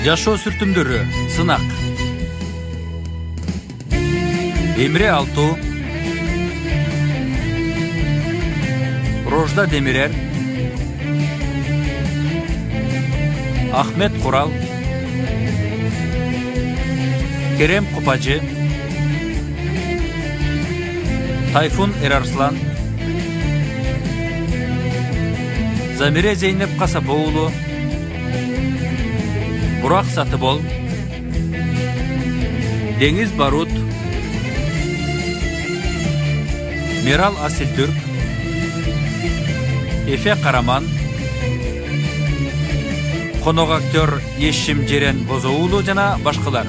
Жашоо сүртүмдөрү сынак. Эмре Алтуу, Рожда Демирер, Ахмет Курал, Керем Купажы, Тайфун Эрарслан, Замире Зейнеп Касапоулу, Бурак Сатыбол, Деңиз Барут, Мерал Асилтүрк, Эфе Караман, конок актер Ешим Жерен Бозоулу жана башкалар.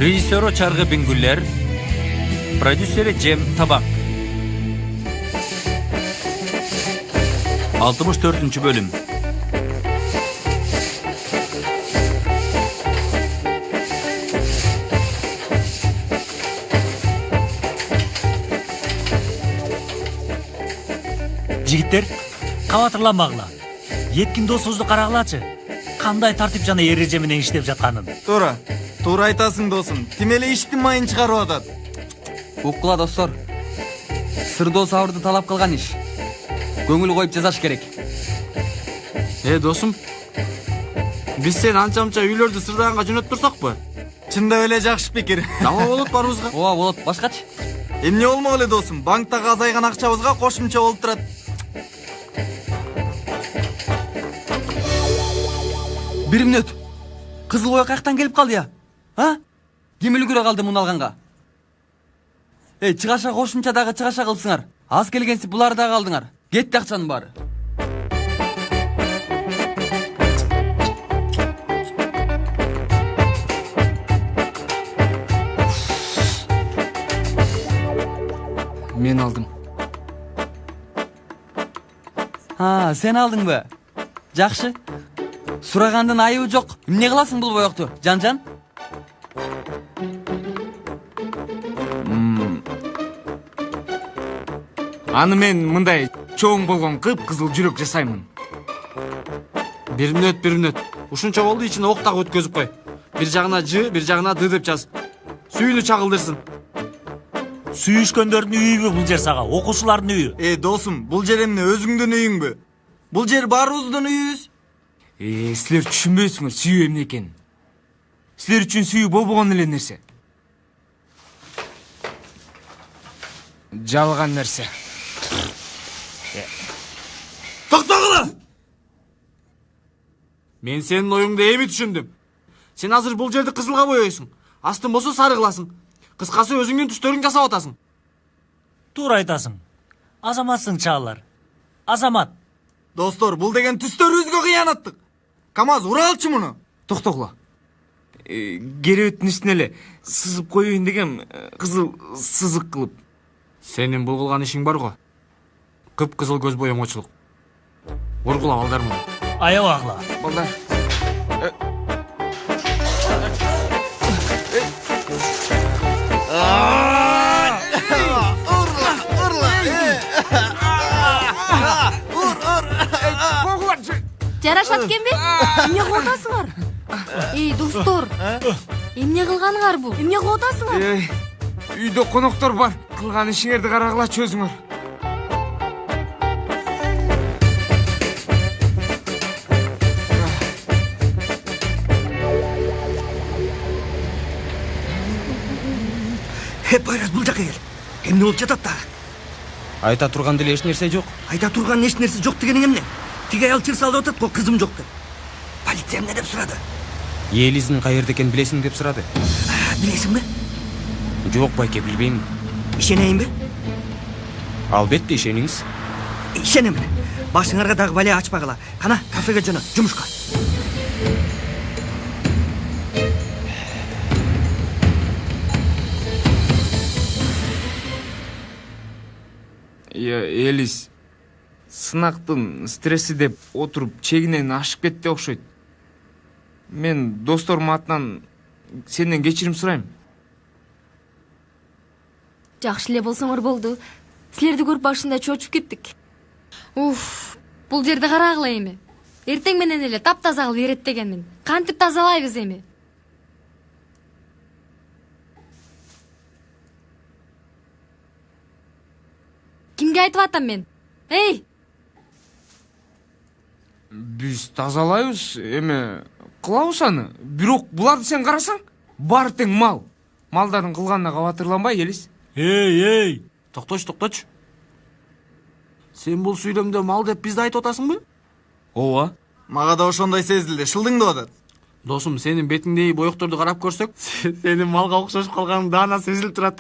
Rejissörü Çargı Bingüller, prodüseri Cem Tabak. 64. bölüm. Жигиттер, кабатырланбагыла. Еткин досубузду карагылачы. Кандай тартип жана эреже менен иштеп жатканын. Туура айтасың досым. Тимеле иштин майын чыгарып атат. Уккула достор. Сырдоо сабырды талап кылган иш. Көңүл коюп жазаш керек. Досым, биз сен анча-мынча үйлөрдү сырдаганга жөнөтүп турсакпы? Чындап эле жакшы пикир. Дава болот барыбызга. Ооба болот, башкачы? Эмне болмок эле досум? Банктагы азайган акчабызга кошумча болуп турат. Бир мүнөт. Кызыл бой каяктан келип калды я? Ким үлгүрө калды муну алганга? Чыгаша кошумча дагы чыгаша кылсыңар. Аз келгенсип булар дагы алдыңар. Кетти акчанын баары. Мен алдым. Сен алдыңбы? Жакшы. Сурагандын айыбы жок. Эмне кыласың бул боёкту? Жан-жан? Аны мен мындай чоң болгон кып-кызыл жүрөк жасаймын. Бир мүнөт. Ушунча болду, ичине ок так өткөзүп кой. Бир жагына Ж, бир жагына Д деп жаз. Сүйүнү чагылдырсын. Сүйүшкөндөрдүн үйүбү бул жер сага, окуучулардын үйү. Досум, бул жер эмне өзүңдүн үйүңбү? Бул жер баарыбыздын үйүбүз. Силер түшүнбөйсүңөр сүйүү эмне экенин. Силер үчүн сүйүү болбогон эле нерсе. Жалган нерсе. Токтогула! Мен сенин оюңду эми түшүндүм. Сен азыр бул жерди кызылга боёйсуң. Астын болсо сары кыласың. Кыскасы өзүңдүн түстөрүң жасап атасың. Туура айтасың. Азаматсың чаалар. Азамат. Достор, бул деген түстөрүбүзгө кыянаттык. КамАЗ ура алчы муну. Токтогула. Керебеттин үстүнө эле сызып коюйн дегем, кызыл сызык кылып. Сенин бул кылган ишиң бар го. Кып-кызыл көз боёңочулук. Ургула балдар муну. Аябагыла. Балдар. Жарашат экенби? Эмне кылып атасыңар? Достор. Эмне кылганыңар бул? Эмне кылып атасыңар? Үйдө коноктор бар. Кылган ишиңерди карагылачы өзүңөр. Байрас, бул жака кел. Эмне болуп жатат да? Айта турган деле эч нерсе жок. Айта турган эч нерсе жок дегениң эмне? Тиги аял чыр салып атат го, кызым жок деп. Полиция эмне деп сурады? Элизин каерде экенин билесиң деп сурады. Билесиңби? Жок байке, билбейм. Ишенейинби? Албетте ишениңиз. Ишенем. Башыңарга дагы бале ачпагыла. Кана, кафеге жөнө, жумушка. Элис, сынактын стресси деп отуруп чегинен ашып кетти окшойт. Мен досторум атынан сенден кечирим сурайм. Жакшы эле болсоңор болду. Силерди көрүп башында чочуп кеттик. Уф, бул жерди карагыла эми. Эртең менен эле таптаза кылып берет дегенмин. Кантип тазалайбыз эми? Кимге айтып атам мен? Эй! Биз тазалайбыз, эме кылабыз аны. Бирок буларды сен карасаң, баары тең мал. Малдардын кылганына кабатырланбай, Элис. Эй! Токточ. Сен бул сүйлөмдө мал деп бизди айтып атасыңбы? Ооба. Мага да ошондой сезилди. Шылдың да атат. Досум, сенин бетиңдеги боекторду карап көрсөк, сенин малга окшошуп калганың даана сезилип турат.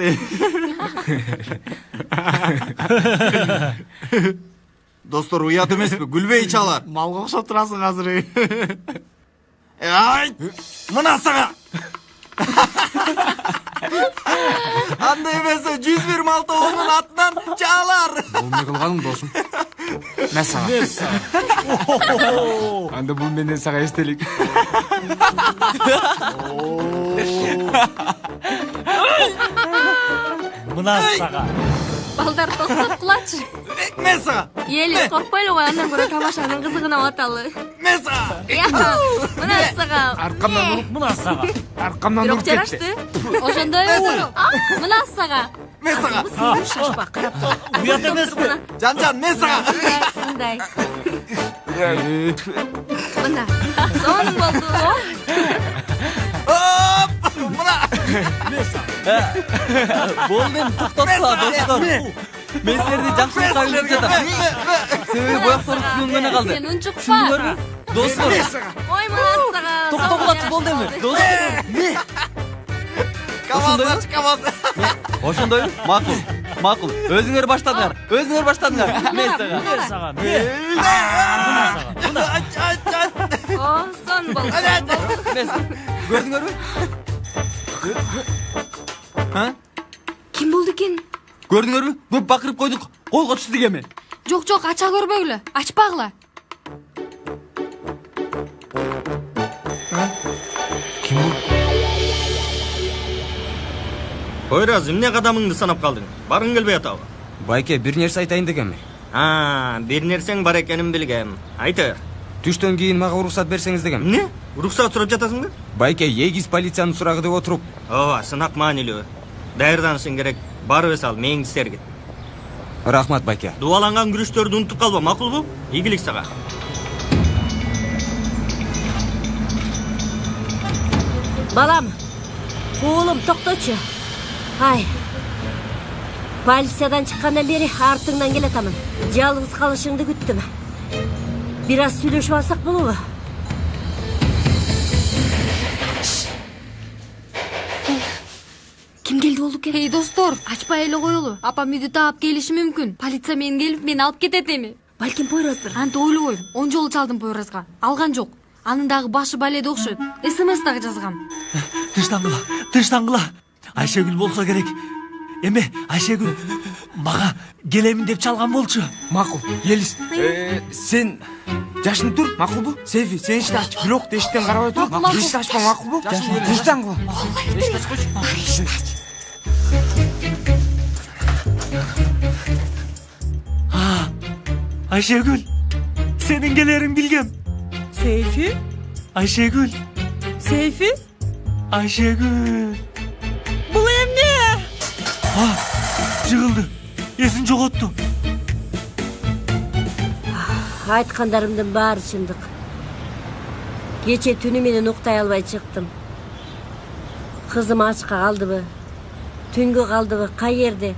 Достор уят эмеспи? Күлбөй чалар. Малга окшоп турасың азыр. Ай! Мына сага. Анда эмесе 126 оонун атынан чалар. Бул эмне кылганың, досум? Месага. Анда бул менден сага эстелик. Мына сага. Балдар токтоткулачы. Месага. Элис коркпойлу ғой, андан көрө тамашанын кызыгына баталы. Месага. Мына сага. Аркамдан уруп, Мына сага. аркамдан Бирок уруп кетти. жарашты. Ошондойбу. Мына сага. Месага. Шашпа, карап. Уят эмеспи? Жан, месага. Мындай. Мына. Сонун болду. Оп! Мына. Болду эми, токтотсула достор. Мен силерди жакшылыкка билип жатам. Себеби боектору түгөнгөнө калды. Сен унчукпа. Түшүндүңөрбү? Достор, Ой, мына сага. токтогулачы болду эми. Достор. Камаз. Ошондойбу? Макул. Өзүңөр баштадыңар. Мен сага. Мына сага. Мына сага. О, сон болду. Көрдүңөрбү? Ким болду экен? Көрдүңөрбү? Көп бакырып койдук. Колго түштүк эми. Жок, ача көрбөгүлө. Ачпагыла. Койраз, эмне кадамыңды санап калдың? Барың келбей атабы? Байке, бир нерсе айтайын дегем. Бир нерсең бар экенин билгем. Айтыр. Түштөн кийин мага уруксат берсеңиз дегем. Эмне? Уруксат сурап жатасыңбы? Байке, егиз полициянын сурагы деп отуруп. Ооба, сынак маанилүү. Даярданышың керек. Барып ал, мээңди сергит. Рахмат, байке. Дубаланган күрүштөрдү унутуп калба, макулбу? Ийгилик сага. Балам, уулум токточу. Ай, полициядан чыккандан бери артыңдан келатамын. Жалгыз калышыңды күттүм. Бир аз сүйлөшүп алсак болобу? Ким келди болду экен? Эй, достор, ачпай эле коелу. Апам үйдү таап келиши мүмкүн. Полиция менен келип мени алып кетет эми. Балким Пойраздыр. Антип ойлобойм. 10 жолу чалдым Пойразга. Алган жок. Анын дагы башы баледе окшойт. СМС дагы жазгам. Тыштангыла. Айшегүл болсо керек. Эме, Айшегүл мага келемин деп чалган болчу. Макул, Элис. Сен жашынып тур, макулбу? Сефи, сен эшикти ач. Бирок эшиктен карабай тур. Эшикти ачпа, макулбу? Тыштангыла. Айшегүл, сенин келерин билгем. Сейфи? Айшегүл, Сейфи? Айшегүл. Бул эмне? Жыгылды. Эсин жоготту. Айткандарымдын баары чындык. Кече түнү менен уктай албай чыктым. Кызым ачка калдыбы? Түнгө калдыбы? Кай жерде?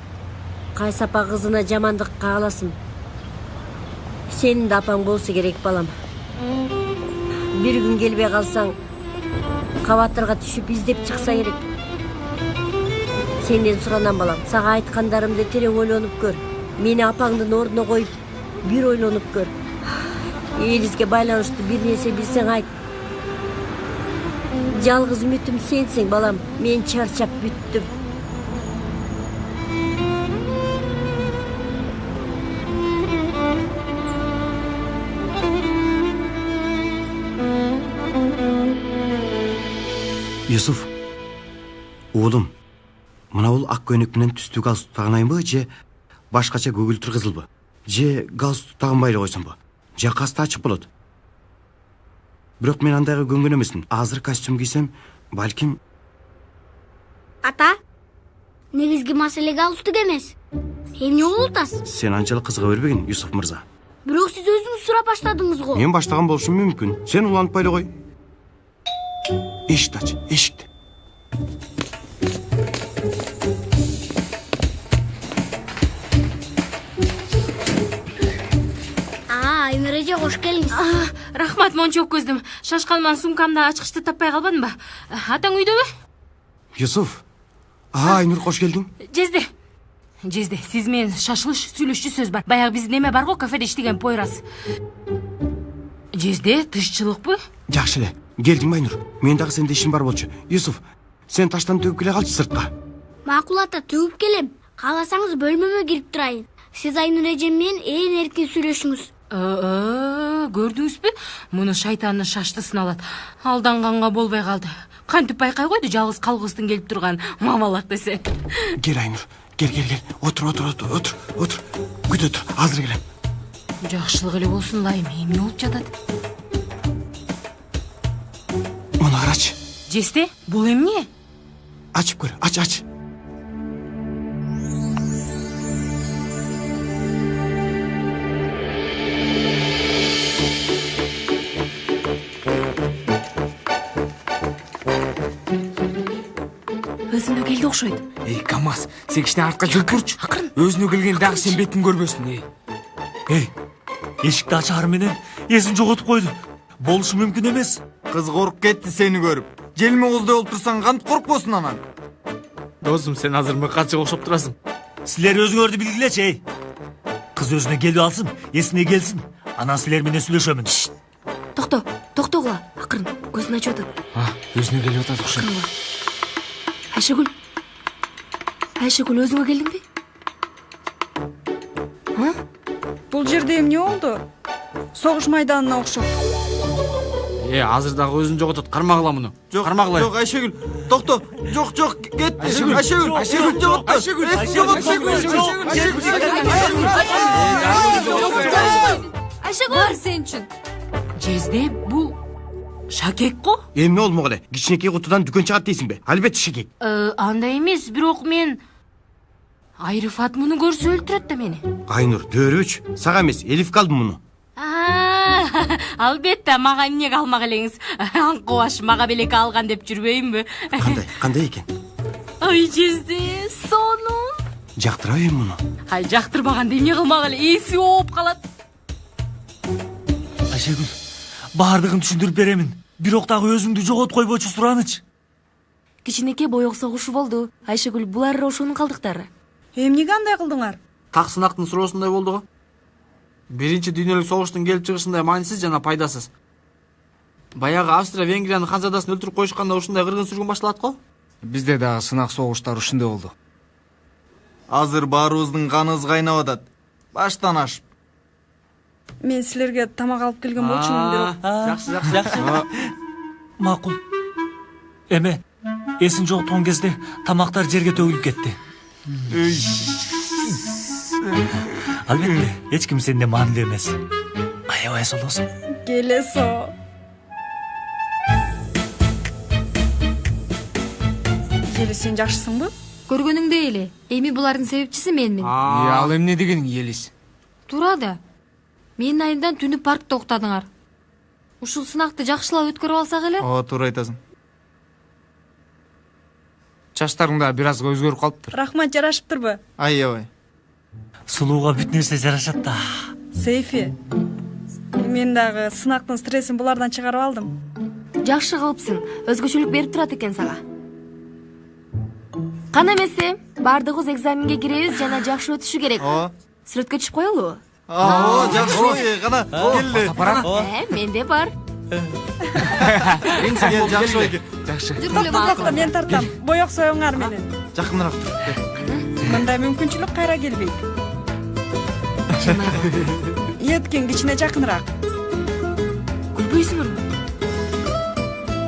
Кайсапа кызына жамандык кааласын. Сенин да апаң болсо керек, балам. Бир күн келбей калсаң, кабаттарга түшүп издеп чыкса керек. Сенден суранам, балам. Сага айткандарымды терең ойлонуп көр. Мени апаңдын ордуна коюп, бир ойлонуп көр. Элизге байланыштуу бир нерсе билсең айт. Жалгыз үмүтүм сенсиң, балам. Мен чарчап бүттүм. Yusuf. Oğlum. Мына ол ак көйнөк менен түстүү галстук тагынайынбы же башкача көгүлтүр кызылбы? Же галстук тагынбай эле койсомбу? Же касты ачык болот? Бирок мен андайга көнгөн эмесмин. Азыр костюм кийсем, балким. Ата, негизги маселе галстук эмес. Эмне болуп атасыз? Сен анчалык кызыга бербегин, Юсуф мырза. Бирок сиз өзүңүз сурап баштадыңыз го. Мен баштаган болушум мүмкүн. Сен улантпай эле кой. Эшикти ач, эшикти. Айнур эже кош келиңиз. Рахмат, монча өккөздүм. Шашканман сумкамда ачкычты таппай калбадым ба? Атаң үйдөбү? Юсуф. Айнур кош келдиң. Жезде, сиз менен шашылыш сүйлөшчү сөз бар. Баягы биздин неме бар го, кафеде иштеген Пойрас. Жезде, тышчылыкпы? Жакшы эле. Келдиңби Айнур? Мен дагы сенде ишим бар болчу. Юсуф, сен таштан төгүп келе калчы сыртка. Макул ата, төгүп келем. Кааласаңыз бөлмөмө кирип турайын. Сиз Айнур эжем менен ээн эркин сүйлөшүңүз. Көрдүңүзбү? Муну шайтандын шаштысын алат. Алданганга болбой калды. Кантип байкай койду жалгыз калгыстын келип турган мамалак десе. Кел Айнур. Кел. Отур. Күтө тур. Азыр келем. Жакшылык эле болсун лайым. Эмне болуп жатат? Муну карачы. Жесте, бул эмне? Ачып көр. Ач. Өзүнө келди окшойт. КамАЗ, сен кичине артка жүрүп турчу. Өзүнө келген дагы сен бетин көрбөсүн. Эшикти ачаар менен эсин жоготуп койду. Болушу мүмкүн эмес. Кыз коркуп кетти сени көрүп. Желме кыздай болуп турсаң кантип коркпосун анан? Досум, сен азыр мыкачыга окшоп турасың. Силер өзүңөрдү билгилечи, Кыз өзүнө келип алсын, эсине келсин. Анан силер менен сүйлөшөмүн. Токтогула, акырын, көзүн ачып атат. Өзүнө келип атат окшойт. Айшегүл, өзүңө келдиңби? Бул жерде эмне болду? Согуш майданына окшоп. Азыр дагы өзүн жоготот. Кармагыла муну. Кармагыла. Жок, Айшегүл. Токто. Жок, кетти. Айшегүл. Эсин жоготту. Айшегүл, сен үчүн. Жезде, бул шакек го? Эмне болмок эле? Кичинекей кутудан дүкөн чыгат дейсиңби? Албетте шакек. Андай эмес, бирок мен Айры Фатманы көрсө өлтүрөт да мени. Айнур, дөөрөбүч. Сага эмес, Элифке алдым муну. Албетте, мага эмнеге алмак элеңиз? Аңкыбаш мага белек алган деп жүрбөйүнбү? Кандай экен? Ай, Жезде, сонун. Жактырабы эми муну? Ай, жактырбаганда эмне кылмак эле, эси ооп калат. Айшегүл, баардыгын түшүндүрүп беремин. Бирок дагы өзүңдү жоготуп койбочу суранычы. Кичинекей боек согушу болду. Айшегүл, булар ошонун калдыктары. Эмнеге андай кылдыңар? Так сынактын суроосундай болду го. Биринчи дүйнөлүк согуштун келип чыгышындай маанисиз жана пайдасыз. Баягы Австрия Венгриянын ханзадасын өлтүрүп коюшканда ушундай кыргын сүргүн башталат го. Бизде дагы сынак согуштар ушундай болду. Азыр баарыбыздын каныбыз кайнап атат. Баштан ашып. Мен силерге тамак алып келген болчумун, бирок. Жакшы. Макул. Эме, эсин жоготкон кезде тамактар жерге төгүлүп кетти. Албетте, эч ким сенде маанилүү эмес. Аябай солосуң. Келесо. Ели, сен жакшысыңбы? Көргөнүңдөй эле. Эми булардын себепчиси менмин. Ал эмне дегениң, Елис? Тура да. Менин айымдан түнү паркта уктадыңар. Ушул сынакты жакшылап өткөрүп алсак эле? Туура айтасың. Чачтарың да бир аз өзгөрүп калыптыр. Рахмат, жарашыптырбы? Аябай. Сулууга бүт нерсе жарашат да. Сейфи. Мен дагы сынактын стрессин булардан чыгарып алдым. Жакшы кылыпсың. Өзгөчөлүк берип турат экен сага. Кана эмесе, баардыгыбыз экзаменге киребиз жана жакшы өтүшү керек. Сүрөткө түшүп коелубу? Жакшы ой, кана келди. Менде бар. Жакшы ой. Жакшы. Токто, мен тартам. Боек союңар менен. Жакыныраак тур. Мындай мүмкүнчүлүк кайра келбейт. Эткин кичине жакыныраак. Күлбөйсүңөрбү?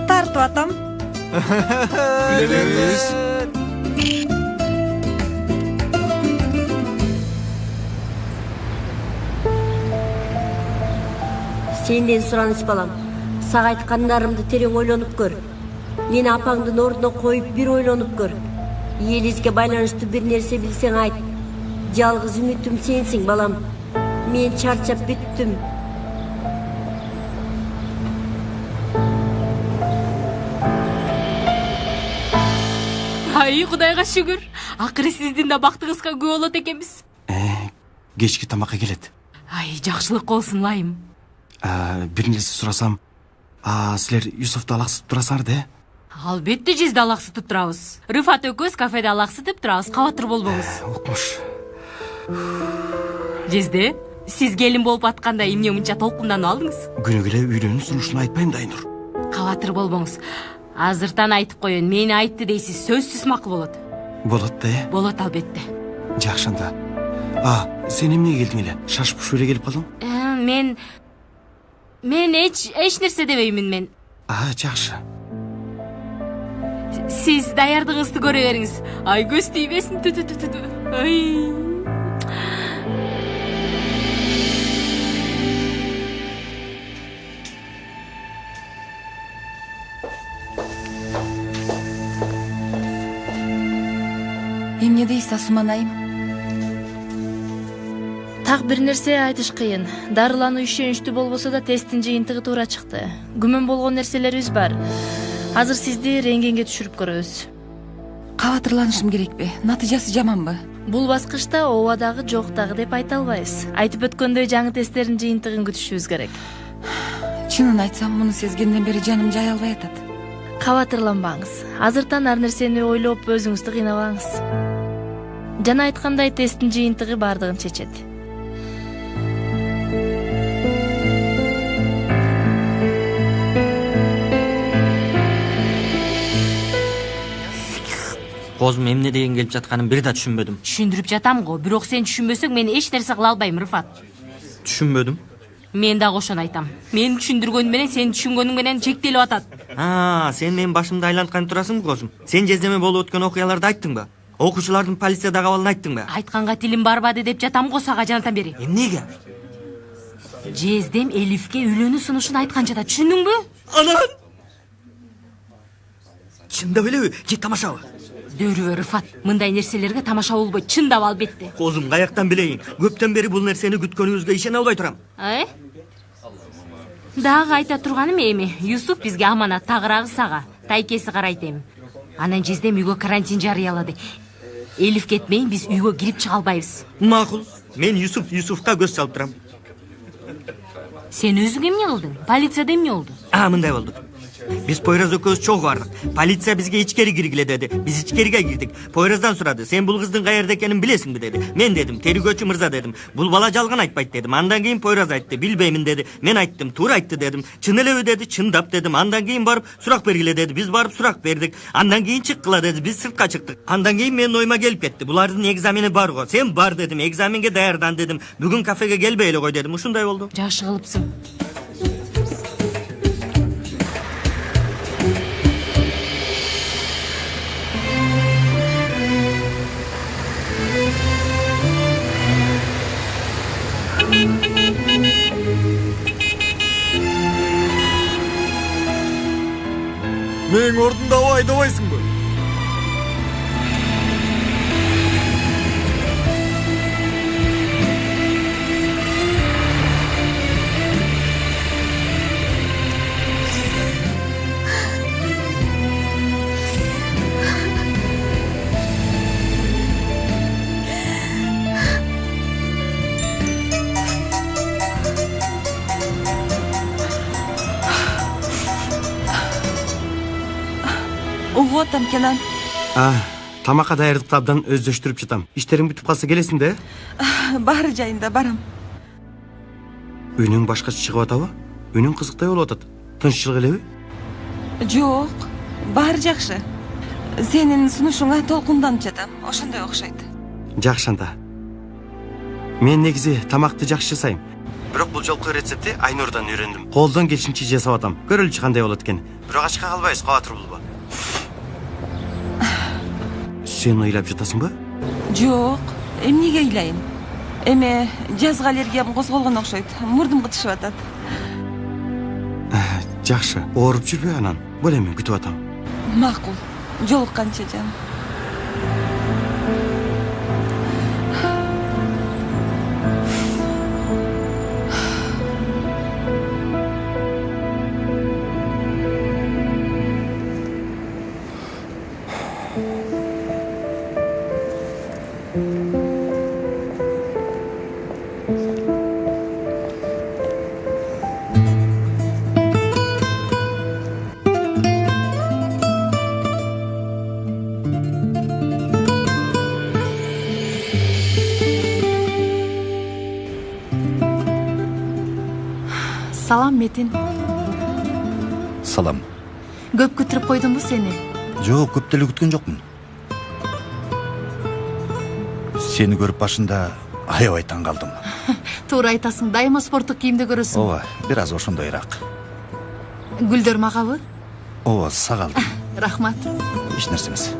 Тартып атам. Билебиз. Сенден сұраныс балам. Сага айткандарымды терең ойлонуп көр. Мени апаңдын ордуна коюп бир ойлонуп көр. Элизге байланыштуу бир нерсе билсең айт. Жалгыз үмүтүм сенсиң балам. Мен чарчап бүттүм. Ай, Кудайга шүгүр. Акыры сиздин да бактыңызга күбө болот экенбиз. Кечки тамакка келет. Ай, жакшылык болсун лайым. Бир нерсе сурасам, силер Юсуфту алаксытып турасыңар да? Албетте жезди алаксытып турабыз. Рыфат экөөбүз кафеде алаксытып турабыз. Кабатыр болбоңуз. Укмуш. Жезде, сиз келин болуп атканда эмне мынча толкунданып алдыңыз? Күнү келе үйлөнүү сунушун айтпайм да, Айнур. Кабатыр болбоңуз. Азыртан айтып коеюн, мени айтты дейсиз, сөзсүз макул болот. Болот да? Болот албетте. Жакшы анда. Сен эмне келдиң эле? Шашып эле келип калдың? Мен эч нерсе дебеймин мен. Жакшы. Сиз даярдыгыңызды көрө бериңиз. Ай, көз тийбесин. Ай. Эмне дейсиз, Асуман айым? Так бир нерсе айтыш кыйын. Дарылануу ишеничтүү болбосо да тесттин жыйынтыгы туура чыкты. Күмөн болгон нерселерибиз бар. Азыр сизди рентгенге түшүрүп көрөбүз. Кабатырланышым керекпи? Натыйжасы жаманбы? Бул баскычта ооба дагы жок дагы деп айта албайбыз. Айтып өткөндөй жаңы тесттердин жыйынтыгын күтүшүбүз керек. Чынын айтсам, муну сезгенден бери жаным жай албай атат. Кабатырланбаңыз. Азыртан ар нерсени ойлоп өзүңүздү кыйнабаңыз. Жана айткандай тесттин жыйынтыгы бардыгын чечет. Козум эмне деген келип жатканын бир да түшүнбөдүм. Түшүндүрүп жатам го, бирок сен түшүнбөсөң мен эч нерсе кыла албайм, Рыфат. Түшүнбөдүм. Мен дагы ошону айтам. Мен түшүндүргөнүм менен сен түшүнгөнүң менен чектелип атат. Сен менин башымды айланткан турасыңбы, Козум? Сен жездеме болуп өткөн окуяларды айттыңбы? Окуучулардын полициядагы абалын айттыңбы? Айтканга тилим барбады деп жатам го сага жанатан бери. Эмнеге? Жездем Элифке үйлөнүү сунушун айткан жада, түшүндүңбү? Анан? Чындап элеби? Же тамашабы? Дөрүбө, Рыфат. Мындай нерселерге тамаша болбойт, чындап албетте. Козум, каяктан билейин? Көптөн бери бул нерсени күткөнүбүзгө ишене албай турам. Дагы айта турганым эми, Юсуф бизге аманат, тагыраагы сага. Тайкеси карайт эми. Анан жездем үйгө карантин жарыялады. Элиф кетмейин, биз үйгө кирип чыга албайбыз. Макул. Мен Юсуфка көз салып турам. Сен өзүң эмне кылдың? Полицияда эмне болду? Мындай болду. Биз Пойроз экөөбүз чогуу бардык. Полиция бизге ичкери киргиле деди. Биз ичкериге кирдик. Пойроздан сурады. Сен бул кыздын каерде экенин билесиңби деди. Мен дедим, тергөөчү мырза дедим. Бул бала жалган айтпайт дедим. Андан кийин Пойроз айтты, билбеймин деди. Мен айттым, туура айтты дедим. Чын элеби деди, чындап дедим. Андан кийин барып сурак бергиле деди. Биз барып сурак бердик. Андан кийин чыккыла деди. Биз сыртка чыктык. Андан кийин менин оюма келип кетти. Булардын экзамени бар го. Сен бар дедим. Экзаменге даярдан дедим. Бүгүн кафеге келбей эле кой дедим. Ушундай болду. Жакшы кылыпсың. Менин ордумда айдабайсыңбы? Угуп атам, Кенан. Тамакка даярдыкты абдан өздөштүрүп жатам. Иштериң бүтүп калса келесиң да? Баары жайында барам. Үнүң башкача чыгып атабы? Үнүң кызыктай болуп атат. Тынччылык элеби? Жок, баары жакшы. Сенин сунушуңа толкунданып жатам. Ошондой окшойт. Жакшы анда. Мен негизи тамакты жакшы жасайм. Бирок бул жолку рецептти Айнурдан үйрөндүм. Колдон келишинче жасап атам. Көрөлүчү кандай болот экен. Бирок ачка калбайбыз, кабатыр болбо. Sen ыйлап жатасыңбы? Жок, эмнеге ыйлайын? Эме жазга аллергиям козголгон окшойт. Мурдум кытышып атат. Жакшы, ооруп жүрбө анан. Бөлө мен күтүп атам. Макул. Жолукканча жан. Салам Метин. Салам. Көп күтүрүп койдумбу сени? Жок, көп деле күткөн жокмун. Сени көрүп башында аябай таң калдым. Туура айтасың, дайыма спорттук кийимде көрөсүң. Ооба, бир аз ошондойраак. Гүлдөр магабы? Ооба, сагалдым. Рахмат. Эч нерсе эмес.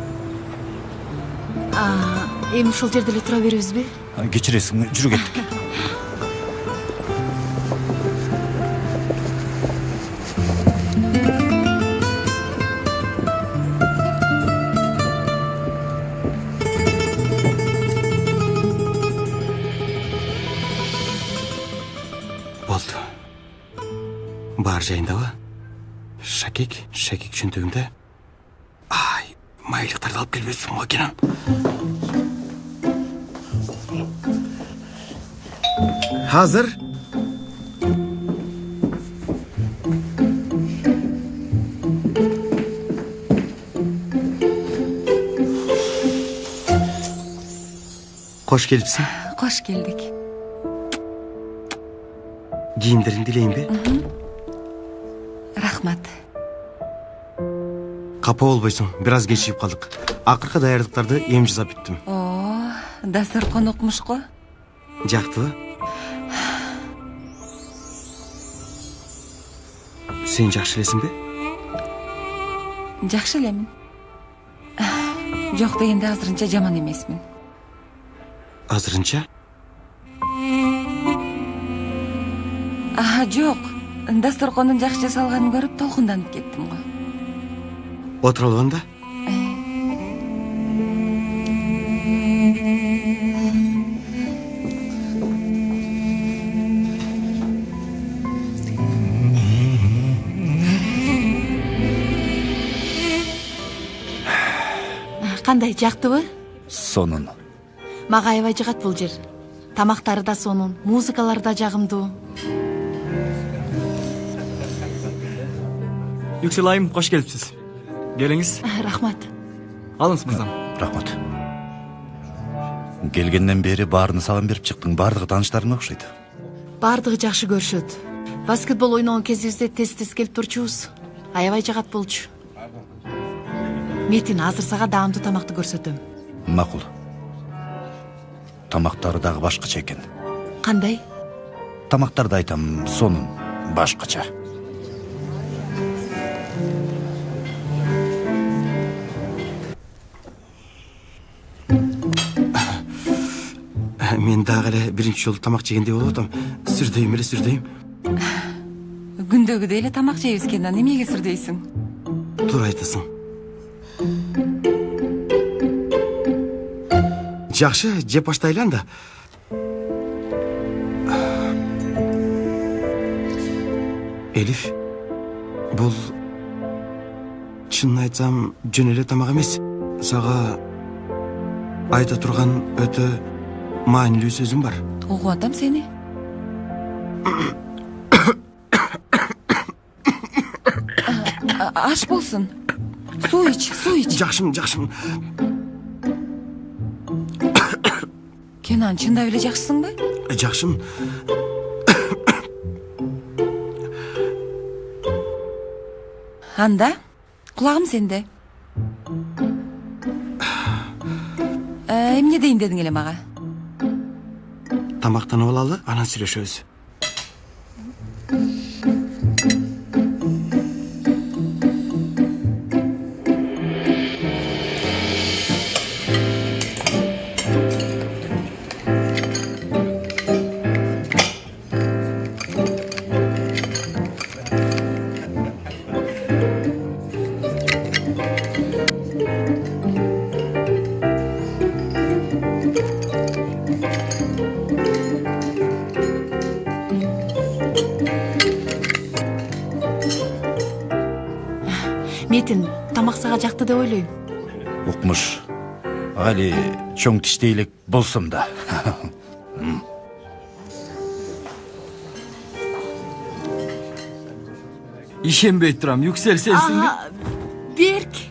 Эми ушул жерде эле тура беребизби? Кечиресиң, жүрүп кеттик. Болду. Бар жайындабы? Шакек чөнтөгүндө. Ай, майлыктарды алып келбесин го Кенан. Hazır. Hoş gelipsin. Koş geldik. Giyimlerini dileyim be. Rahmat. Kapı olbaysın. Biraz geçip kaldık. Akırkı dayardıklarda em жасап bittім. Oo, dasturxon okmuş ko. Жакты. Sen жакшы элесиң бе? Жакшы элемин. Жок дегенде азырынча жаман эмесмин. Азырынча? Жок. Dasturxondун жакшы жасалганын көрүп толкунданып кеттим го. Отур алганда? Кандай, жактыбы? Сонун. Мага аябай жагат бул жер. Тамактары да сонун, музыкалары да жагымдуу. Yüksel Ayım, hoş gelipsiz. Geliniz. Рахмат. Алыңыз, мырзам. Рахмат. Келгенден бери баарына салам берип чыктың. Бардыгы тааныштарың окшойт. Бардыгы жакшы көрүшөт. Баскетбол ойногон кезибизде тез-тез келип турчубуз. Аябай жагат болчу. Метин, азыр сага даамдуу тамакты көрсөтөм. Макул. Тамактары дагы башкача экен. Кандай? Тамактарды айтам, сонун, башкача. Мен дагы эле биринчи жолу тамак жегендей болуп атам. Сүрдөйм. Күндөгүдөй эле тамак жейбиз Кенан, эмнеге сүрдөйсүң? Туура айтасың. Жакшы, жеп баштайлы анда. Элиф, бул чынын айтсам жөн эле тамак эмес. Сага айта турган өтө маанилүү сөзүм бар. Угуп атам сени. Аш болсун. Суу ич. Жакшымын. Кенан, чындап эле жакшысыңбы? Жакшымын. Анда, кулагым сенде. Эмне дейин дедиң эле мага? Тамактанып алалы, анан сүйлөшөбүз. Метин тамак сага жакты деп ойлойм. Укмуш. Али чоң тиштейлик болсом да. Ишенбей турам, Юксел сенсиңби? Берк.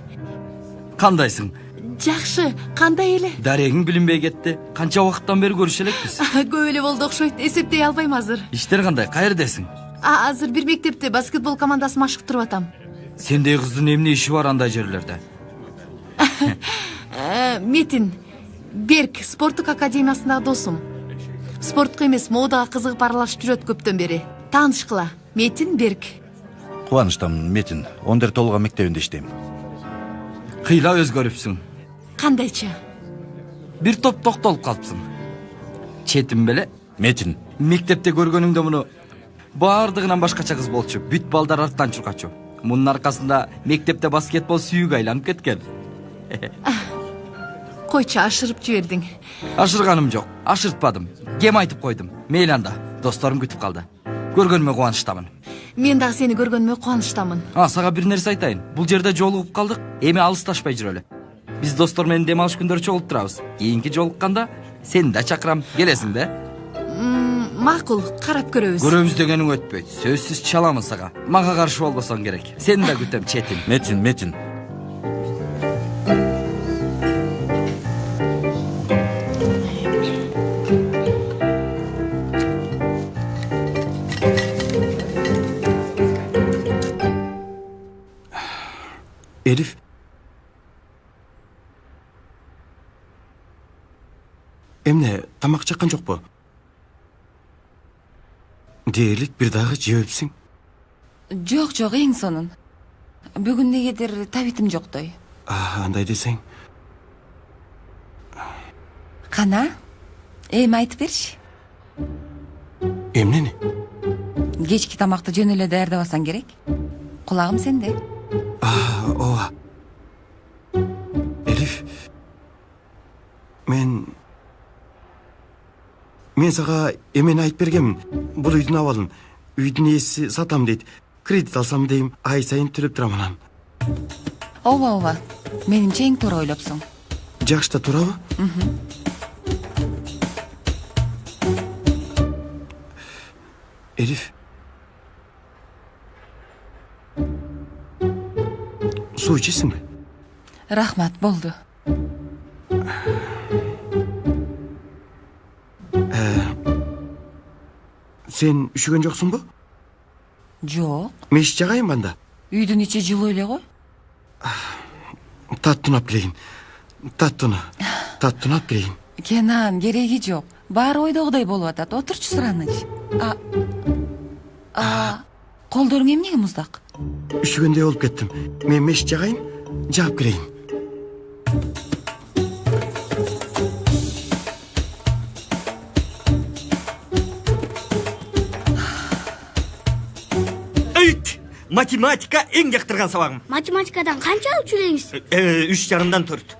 Кандайсың? Жакшы, кандай эле? Дарегиң билинбей кетти. Канча убакыттан бери көрүшө элекпиз? Көп эле болду окшойт, эсептей албайм азыр. Иштер кандай? Каердесиң? Азыр бир мектепте баскетбол командасы машыктырып атам. Сендей кыздын эмне иши бар андай жерлерде? Метин, Берк спорттук академиясындагы досум. Спортко эмес, модага кызыгып аралашып жүрөт көптөн бери. Таанышкыла. Метин, Берк. Кубанычтамын, Метин. Ондер толуга мектебинде иштейм. Кыйла өзгөрүпсүң. Кандайча? Бир топ токтолуп калыпсың. Четим беле? Метин. Мектепте көргөнүңдө муну бардыгынан башкача кыз болчу. Бүт балдар арттан чуркачу. Мунун аркасында мектепте баскетбол сүйүүгө айланып кеткен. Койчу, ашырып жибердиң. Ашырганым жок, ашыртпадым. Кем айтып койдум. Мейли анда, досторум күтүп калды. Көргөнүмө кубанычтамын. Мен дагы сени көргөнүмө кубанычтамын. Сага бир нерсе айтайын. Бул жерде жолугуп калдык, эми алысташпай жүрөлү. Биз достор менен дем алыш күндөрү чогулуп турабыз. Кийинки жолукканда сени да чакырам. Келесиң да? Макул, карап көрөбүз. Көрөбүз дегениң өтпөйт. Сөзсүз чаламын сага. Мага каршы болбосоң керек. Сени да күтөм, Четим. Метин. Elif. Emne, tamak çakkan жок bu? Diyerlik bir dagы жебепсиң? Жок, эң сонун. Бүгүн негедир табитим жоктой. Андай десең. Кана? Эми айтып берчи. Эмнени? Кечки тамакты жөн эле даярдабасаң керек. Кулагым сенде. Ооба. Elif. Мен сага эмени айтып бергемин. Бул үйдүн абалын. Үйдүн ээси сатам дейт. Кредит алсам дейм, ай сайын төлөп турам анан. Ооба. Менимче эң туура ойлопсуң. Жакшы да туурабы? Elif. Su içesin mi? Рахмат, болду. Sen üşüген жоксуң бу? Жок. Меш жагайын банда. Үйдүн ичи жылуу эле го. Таттыны алып келейин. Таттыны алып келейин. Кенан, кереги жок. Баары ойдогудай болуп атат. Отурчу Сураныч. Колдоруң эмнеге муздак? Üşüгөндөй болуп кеттим. Мен меш жагайын, жаап келейин. Математика эң жактырган сабагым. Математикадан канча алчу элеңиз? 3,5-дан 4.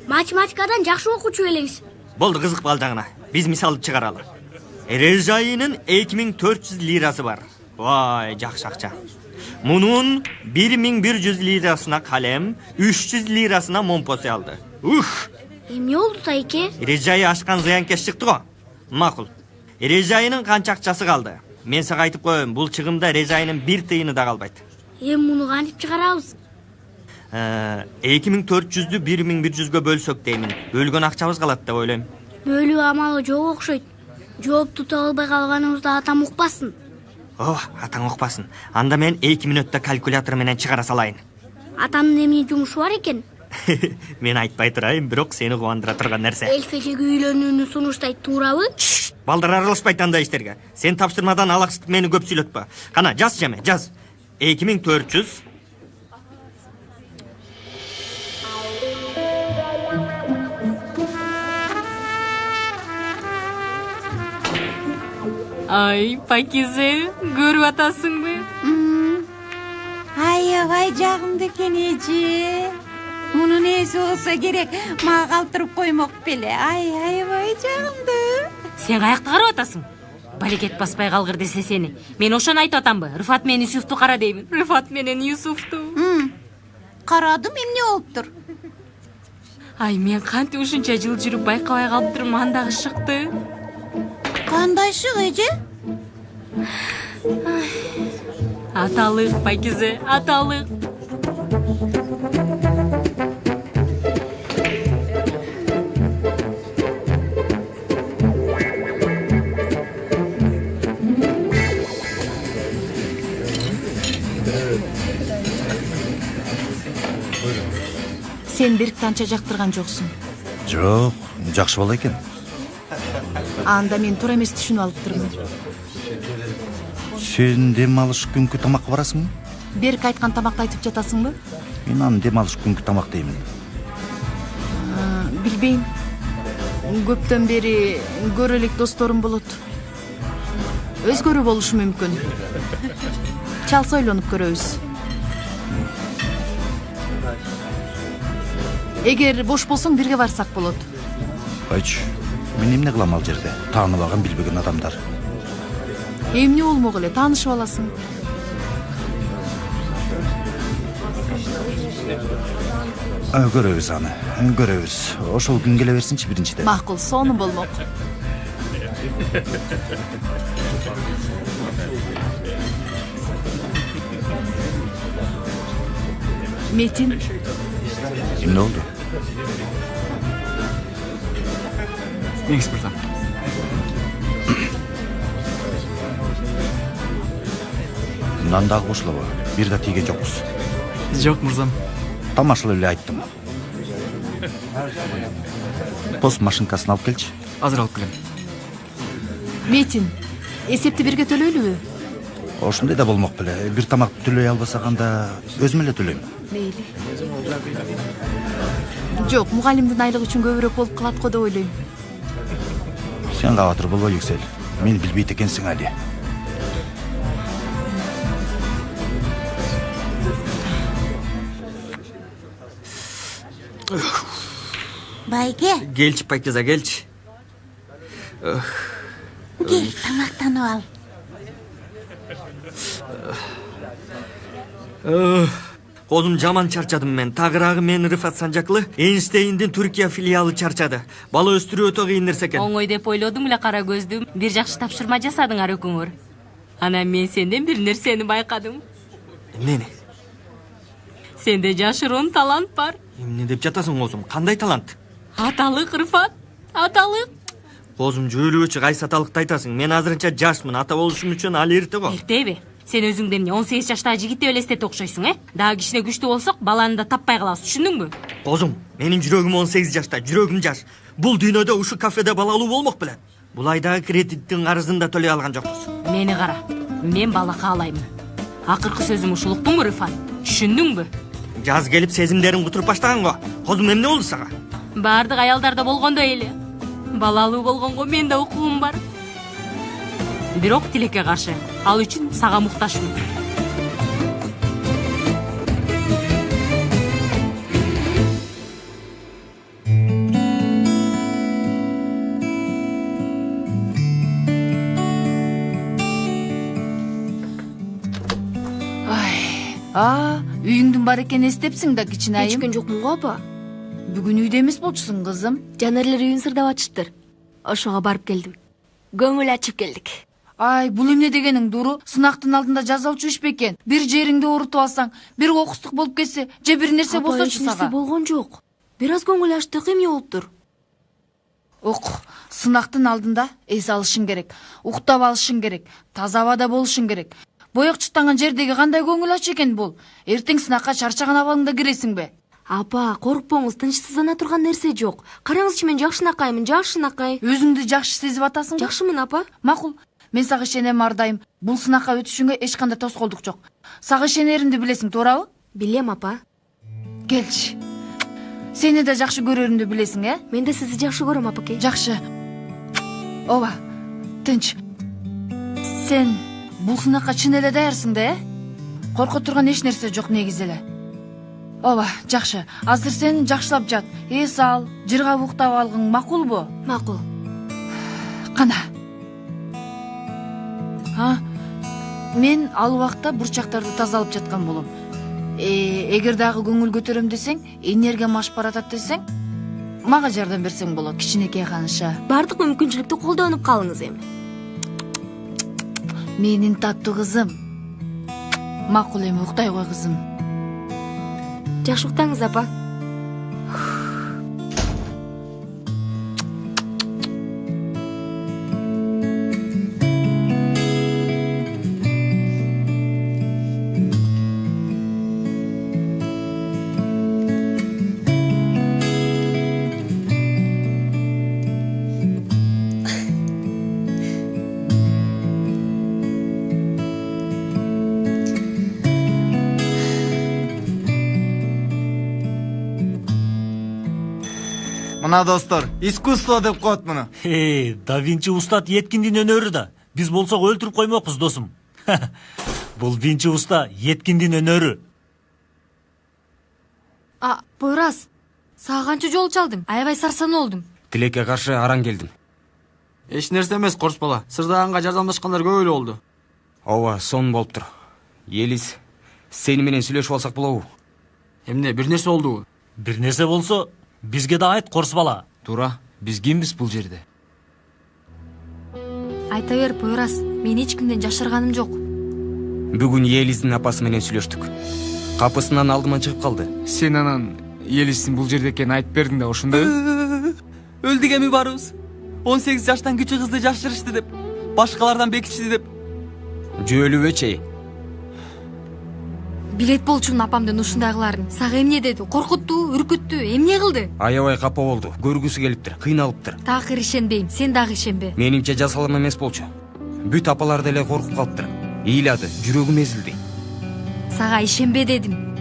Математикадан жакшы окуучу элеңиз. Болду, кызыкпал жагына. Биз мисал чыгаралы. Режайынын 2400 лирасы бар. Вай, жакшы акча. Мунун 1100 лирасына калем, 300 лирасына момпосы алды. Эмне болду тайке? Режайы ашкан зыянкеш чыкты го. Макул. Режайынын канча акчасы калды? Мен сага айтып коем, бул чыгымда Режайынын бир тыйыны да калбайт. Муну кантип чыгарабыз? 2400'dü 1100'gө бөлсөк деймин. Бөлгөн акчабыз калат деп ойлойм. Бөлүү амалы жок окшойт. Жоопту таба албай калганыбызда атам укпасын. Атаң укпасын. Анда мен 2 мүнөттө калькулятор менен чыгара салайын. Атамдын эмне жумушу бар экен? Мен айтпай турайын, бирок сени кубандыра турган нерсе. Элфеже үйлөнүүнү сунуштайт, туурабы? Балдар аралашпайт андай иштерге. Сен тапшырмадан алаксытып мени көп сүйлөтпө. Кана, жаз жеме, жаз. 2400. Ай, Пакизе, көрүп атасыңбы? Аябай жагымды экен эже. Мунун эси болсо керек, мага калтырып коймок беле. Аябай жагымды. Сен каякта карап атасың? Балекет баспай калгыр десе сени. Мен ошону айтып атамбы? Рыфат менен Юсуфту кара деймин. Рыфат менен Юсуфту. карадым, эмне болуптур? Ай, мен кантип ушунча жыл жүрүп байкабай калыптырмын, андагы шыкты. Кандай шык, эже? Аталык, Пакизе, аталык. Сен Беркти анча жактырган жоксуң. Жок, жакшы бала экен. Анда мен туура эмес түшүнүп алыптырмын. Сен дем алыш күнкү тамакка барасыңбы? Берк айткан тамакты айтып жатасыңбы? Мен аны дем алыш күнкү тамак деймин. Билбейм. Көптөн бери көрө элек досторум болот. Өзгөрүү болушу мүмкүн. Чалса ойлонуп көрөбүз. Эгер бош болсоң бирге барсак болот. Кайчы, мен эмне кылам ал жерде? Тааныбаган, билбеген адамдар. Эмне болмок эле, таанышып аласың. Көрөбүз аны, көрөбүз. Ошол күн келе берсинчи биринчиден. Макул, сонун болмок. Метин. Эмне болду? Меңиз мырзам. Мындан дагы кошулабы? Бир да тийген жокпуз. Жок, мырзам. Тамашалап эле айттым. Пост машинкасын алып келчи. Азыр алып келем. Метин, эсепти бирге төлөйлүбү? Ошондой да болмок беле. Бир тамакты төлөй албасак анда өзүм эле төлөйм. Мейли. Жок, мугалимдин айлыгы үчүн көбүрөөк болуп калат го деп ойлойм. Сен кабатыр болбо, Yüksel. Мени билбейт экенсиң али. Байке, Келчи, Пакиза, келчи. кел, тамактанып ал. Козум жаман чарчадым мен. Тагыраагы мен Рыфат Санжаклы, Эйнштейндин Түркия филиалы чарчады. Бала өстүрүү өтө кыйын нерсе экен. Оңой деп ойлодум эле, кара көздүм. Бир жакшы тапшырма жасадыңар экөөңөр. Анан мен сенден бир нерсени байкадым. Эмнени? Сенде жашыруун талант бар. Эмне деп жатасың, козум? Кандай талант? Аталык, Рыфат, аталык. Козум, жөөлүүчү кайсы аталыкты айтасың? Мен азырынча жашмын, ата болушум үчүн ал эрте го. Эртеби? Сен өзүңдү эмне 18 жаштагы жигитти элестетип окшойсуң, Дагы кичине күчтүү болсок, баланы да таппай калабыз, түшүндүңбү? Козум, менин жүрөгүм 18 жашта, жүрөгүм жаш. Бул дүйнөдө ушу кафеде балалуу болмок беле. Бул айдагы кредиттин карызын да төлөй алган жокпуз. Мени кара. Мен бала каалаймын. Акыркы сөзүм ушулуктуңбу, Рыфат? Түшүндүңбү? Жаз келип сезимдерин кутуруп баштаган го. Козум, эмне болду сага? Баардык аялдарда болгондой эле. Балалуу болгонго мен да укугум бар. Бирок тилекке каршы. Ал үчүн сага муктажмын. Үйүңдүн бар экен эстепсиң да, кичинайым. Кечкен жокмун го, апа. Бүгүн үйдө эмес болчусуң, кызым. Жанерлер үйүн сырдап ачыптыр. Ошого барып келдим. Көңүл ачып келдик. Ай, бул эмне дегениң, Дуру? Сынактын алдында жазалчу иш бекен. Бир жериңди оорутуп алсаң, бир кокустук болуп кетсе, же бир нерсе болсочу сага. Нерсе болгон жок. Бир аз көңүл ачтык, эмне болуптур? Сынактын алдында эс алышың керек, уктап алышың керек, таза абада болушуң керек. Боек чыттанган жердеги кандай көңүл ач экен бул? Эртең сынакка чарчаган абалыңда киресиңби? Апа, коркпоңуз, тынчсыздана турган нерсе жок. Караңызчы, мен жакшынакаймын, жакшынакай. Өзүңдү жакшы сезип атасыңбы? Жакшымын, апа. Макул. Мен сага ишенем ар дайым. Бул сынакка өтүшүңө эч кандай тоскоолдук жок. Сага ишенеримди билесиң, туурабы? Билем, апа. Келчи. Сени да жакшы көрөрүмдү билесиң, Мен да сизди жакшы көрөм, апаке. Жакшы. Ооба, тынч. Сен бул сынакка чын эле даярсың да, Корко турган эч нерсе жок негизи эле. Ооба, жакшы. Азыр сен жакшылап жат. Эс ал, жыргап уктап алгың макулбу? Макул. Кана. Мен ал убакта бурчактарды тазалап жаткан болом. Эгер дагы көңүл көтөрөм десең, энергиям ашып баратат десең, мага жардам берсең болот, кичинекей ханыша. Бардык мүмкүнчүлүктү колдонуп калыңыз эми. Менин таттуу кызым. Макул эми, уктай кой кызым. Жакшы уктаңыз, апа. Мына достор, искусство деп коет муну. Да Винчи устат еткиндин өнөрү да. Биз болсок өлтүрүп коймокпуз, досум. Бул Винчи уста еткиндин өнөрү. Пойраз, сага канча жолу чалдым, аябай сарсан болдум. Тилекке каршы араң келдим. Эч нерсе эмес, Корс бала. Сырдаганга жардамдашкандар көп эле болду. Ооба, сонун болуптур. Елис, сени менен сүйлөшүп алсак болобу? Эмне, бир нерсе болдубу? Бир нерсе болсо, бизге да айт, Корс бала. Туура, биз кимбиз бул жерде? Айта бер, Пойраз, мен эч кимден жашырганым жок. Бүгүн Елистин апасы менен сүйлөштүк. Капысынан алдыма чыгып калды. Сен анан Елистин бул жерде экенин айтып бердиң да, ошондойбу? Өлдүк эми барыбыз. 18 жаштан кичүү кызды жашырышты деп, башкалардан бекитишти деп. Жөөлүбө чей. Билет болчумун апамдын ушундай кыларын. Сага эмне деди? Коркутту, үркүттү, эмне кылды? Аябай капа болду. Көргүсү келиптир, кыйналыптыр. Такыр ишенбейм, сен дагы ишенбе. Менимче жасалым эмес болчу. Бүт апалар деле коркуп калыптыр. Ыйлады, жүрөгүм эзилди. Сага ишенбе дедим.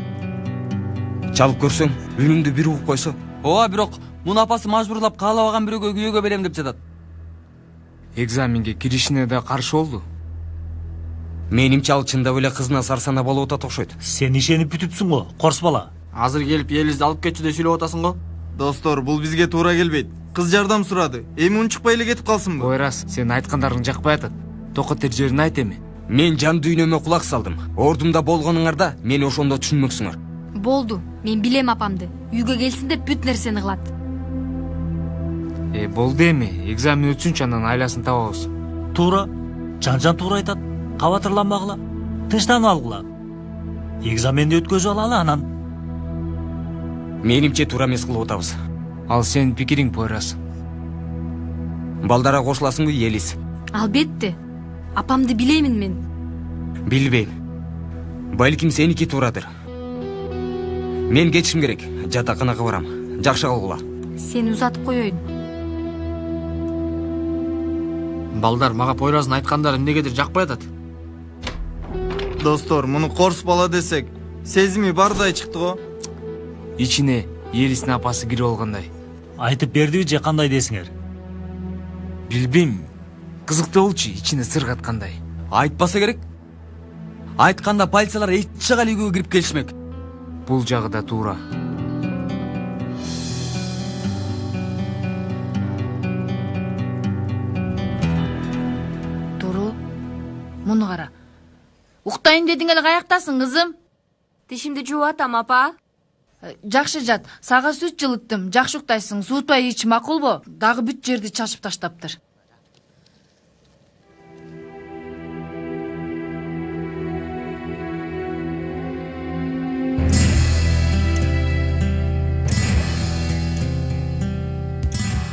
Чалып көрсөң, үнүңдү бир угуп койсо. Ооба, бирок мунун апасы мажбурлап каалабаган бирөөгө күйөөгө берем деп жатат. Экзаменге киришине да каршы болду. Менимче ал чындап эле кызына сарсана болуп атат окшойт. Сен ишенип бүтүпсүң го, Корс бала. Азыр келип Елизди алып кетчү деп сүйлөп атасың го? Достор, бул бизге туура келбейт. Кыз жардам сурады. Эми унчукпай эле кетип калсынбы? Ойрас, сен айткандарың жакпай атат. Токотер жерин айт эми. Мен жан дүйнөмө кулак салдым. Ордумда болгонуңарда мени ошондо түшүнмөксүңөр. Болду, мен билем апамды. Үйгө келсин деп бүт нерсени кылат. Болду эми, экзамен өтсүнчү, анан айласын табабыз. Туура, жан туура айтат. Кабатырланмагыла, тынчтанып алгыла. Экзаменди өткөзүп алалы анан. Менимче туура эмес кылып атабыз. Ал сенин пикириң, Пойрас. Балдара кошуласыңбы, Елис? Албетте. Апамды билемин мен. Билбейм. Балким сеники туурадыр. Мен кетишим керек. Жатаканага барам. Жакшы калгыла. Сени узатып коеюн. Балдар, мага Пойраздын айткандары эмнегедир жакпай атат. Достор, муну Корс бала десек, сезими бардай чыкты го. Ичине Елистин апасы кирип алгандай. Айтып бердиби же кандай десиңер? Билбейм. Кызыктуу болчу, ичине сыр каткандай. Айтпаса керек. Айтканда полициялар эч жагы үйгө кирип келишмек. Бул жагы да туура. Туру, муну кара. Уктайын дедиң эле каяктасың, кызым? Тишимди жууп атам, апа. Жакшы жат, сага сүт жылыттым. Жакшы уктайсың, суутпай ич, макулбу? Дагы бүт жерди чачып таштаптыр.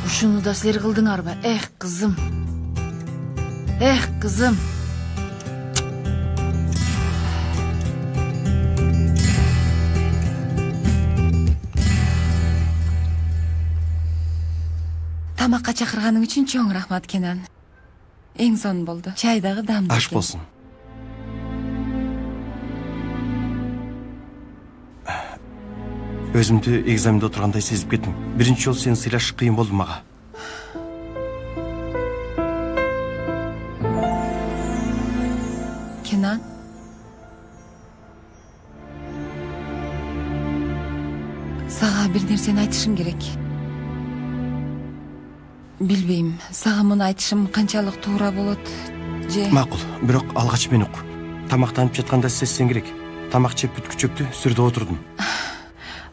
Ушуну да силер кылдыңарбы? Эх, кызым. Эх, кызым. Тамакка чакырганың үчүн чоң рахмат, Кенан. Эң сонун болду. Чай дагы дамдуу. Аш болсун. Өзүмдү экзаменде отургандай сезип кеттим. Биринчи жолу сени сыйлаш кыйын болду мага. Кенан. Сага бир нерсени айтышым керек. Билбейм, сага муну айтышым канчалык туура болот же... Макул, бирок алгач мени ук. Тамактанып жатканда сезсең керек. тамак жеп бүткүчөктү сүрдө отурдум.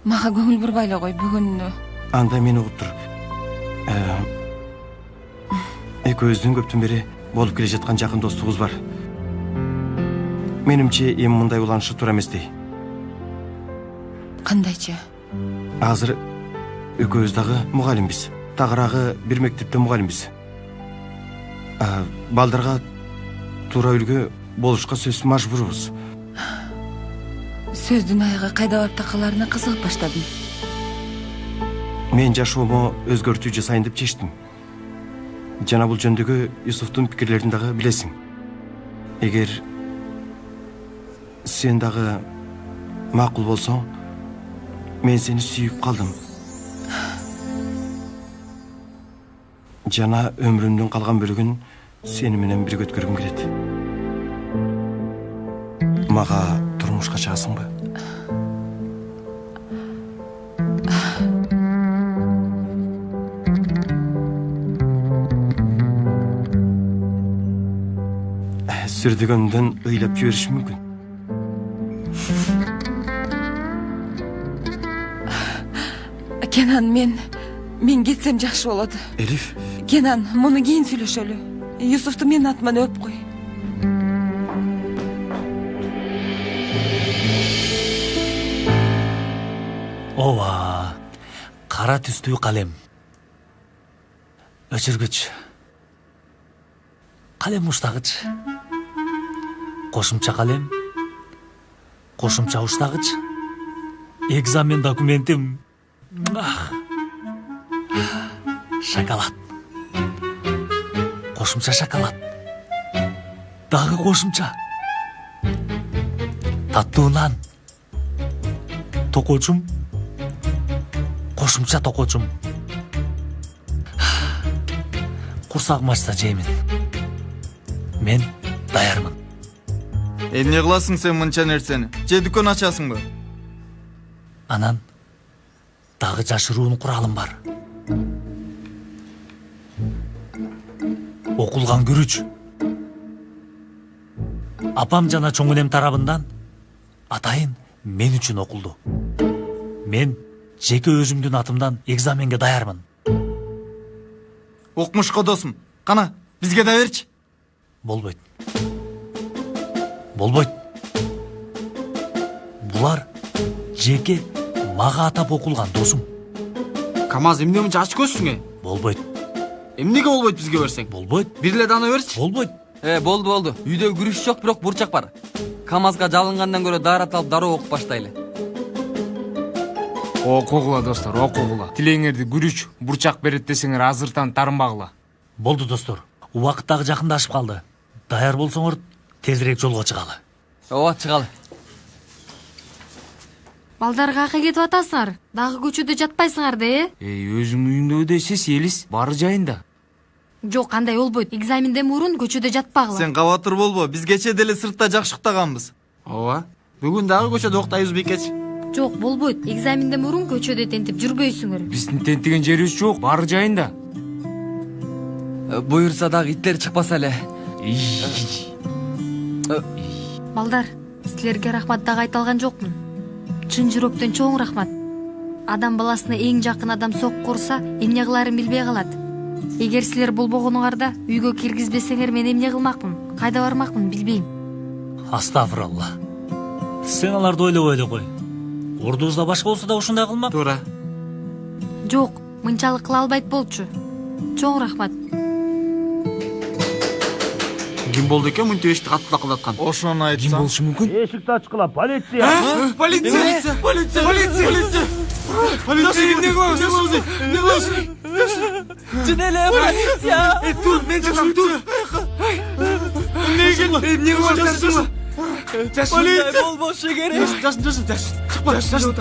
Мага көңүл бурбай эле кой бүгүн. Анда мени угуп тур. Экөөбүздүн көптөн бери болуп келе жаткан жакын достугубуз бар. Менимче эми мындай уланышы туура эместей. Кандайча? Азыр экөөбүз дагы мугалимбиз. Тагыраагы бир мектепте мугалимбиз. Балдарга туура үлгү болушка сөзсүз мажбурбуз. Сөздүн аягы кайда барып такаларына кызыгып баштадым. Мен жашоому өзгөртүү жасайын деп чечтим. Жана бул жөндөгү Юсуфтун пикирлерин дагы билесиң. Эгер сен дагы макул болсоң, мен сени сүйүп калдым. Жана өмүрүмдүн калган бөлүгүн сени менен бирге өткөргүм келет. Мага турмушка чыгасыңбы? Сүрдөгөндөн ыйлап жиберишим мүмкүн. Кенан, мен кетсем жакшы болот. Элиф. Кенан, муну кийин сүйлөшөлү. Юсуфту менин атыман өп кой. Ооба, кара түстүү калем. Өчүргүч. Калем уштагыч. Кошумча калем. Кошумча уштагыч. Экзамен документим. Шоколад. Кошумча шоколад. Дагы кошумча. Таттуу нан. Токочум. Кошумча токочум. Курсагым ачса жеймин. Мен даярмын. Эмне кыласың сен мынча нерсени? Же дүкөн ачасыңбы? Анан дагы жашыруун куралым бар. Окулган күрүч. Апам жана чоң энем тарабынан атайын мен үчүн окулду. Мен жеке өзүмдүн атымдан экзаменге даярмын. Окмушко досум. Кана, бизге да берчи. Болбойт. Болбойт. Булар жеке мага атап окулган досум. КамАЗ, эмне мынча ач көзсүң? Болбойт. Эмнеге болбойт бизге берсең? Болбойт. Бир эле дана берчи. Болбойт. Болду. Үйдө күрүч жок, бирок бурчак бар. КамАЗга жалынгандан көрө даарат алып дароо окуп баштайлы. Окугула достор, окугула. Тилеңерди күрүч, бурчак берет десеңер азыртан тарынбагыла. Болду достор. Убакыт дагы жакындашып калды. Даяр болсоңор тезирээк жолго чыгалы. Ооба, чыгалы. Балдар каяка кетип атасыңар? Дагы көчөдө жатпайсыңар да, Өзүң үйүндө десес, Елис, бары жайында. Жок, кандай болбойт. Экзаменден мурун көчөдө жатпагыла. Сен кабатыр болбо, биз кечээ деле сыртта жакшы уктаганбыз. Ооба. Бүгүн дагы көчөдө уктайбыз бекеч. Жок, болбойт. Экзаменден мурун көчөдө тентип жүрбөйсүңөр. Биздин тентиген жерибиз жок, бары жайында. Буюрса дагы иттер чыкпаса эле. Балдар, силерге рахмат дагы айта алган жокмун. Чын жүрөктөн чоң рахмат. Адам баласына эң жакын адам сокку урса, эмне кыларын билбей калат. Эгер силер болбогонуңарда үйгө киргизбесеңер мен эмне кылмакмын, кайда бармакмын билбейм. Астагфиралла. Сен аларды ойлобой эле кой. Ордубузда башка болсо да ушундай кылмак. Туура. Жок, мынчалык кыла албайт болчу. Чоң рахмат. Ким болду экен мынтип эшикти каттыла кылаткан? Ошону айтсам. Ким болушу мүмкүн? Эшикти ачкыла, полиция. Полиция. Эмне кылабыз? Чын эле полиция. Тур, мен чыгам, тур. Эмне кыласың? Полиция болбошу керек. Жашын. Чыкпа, жашын.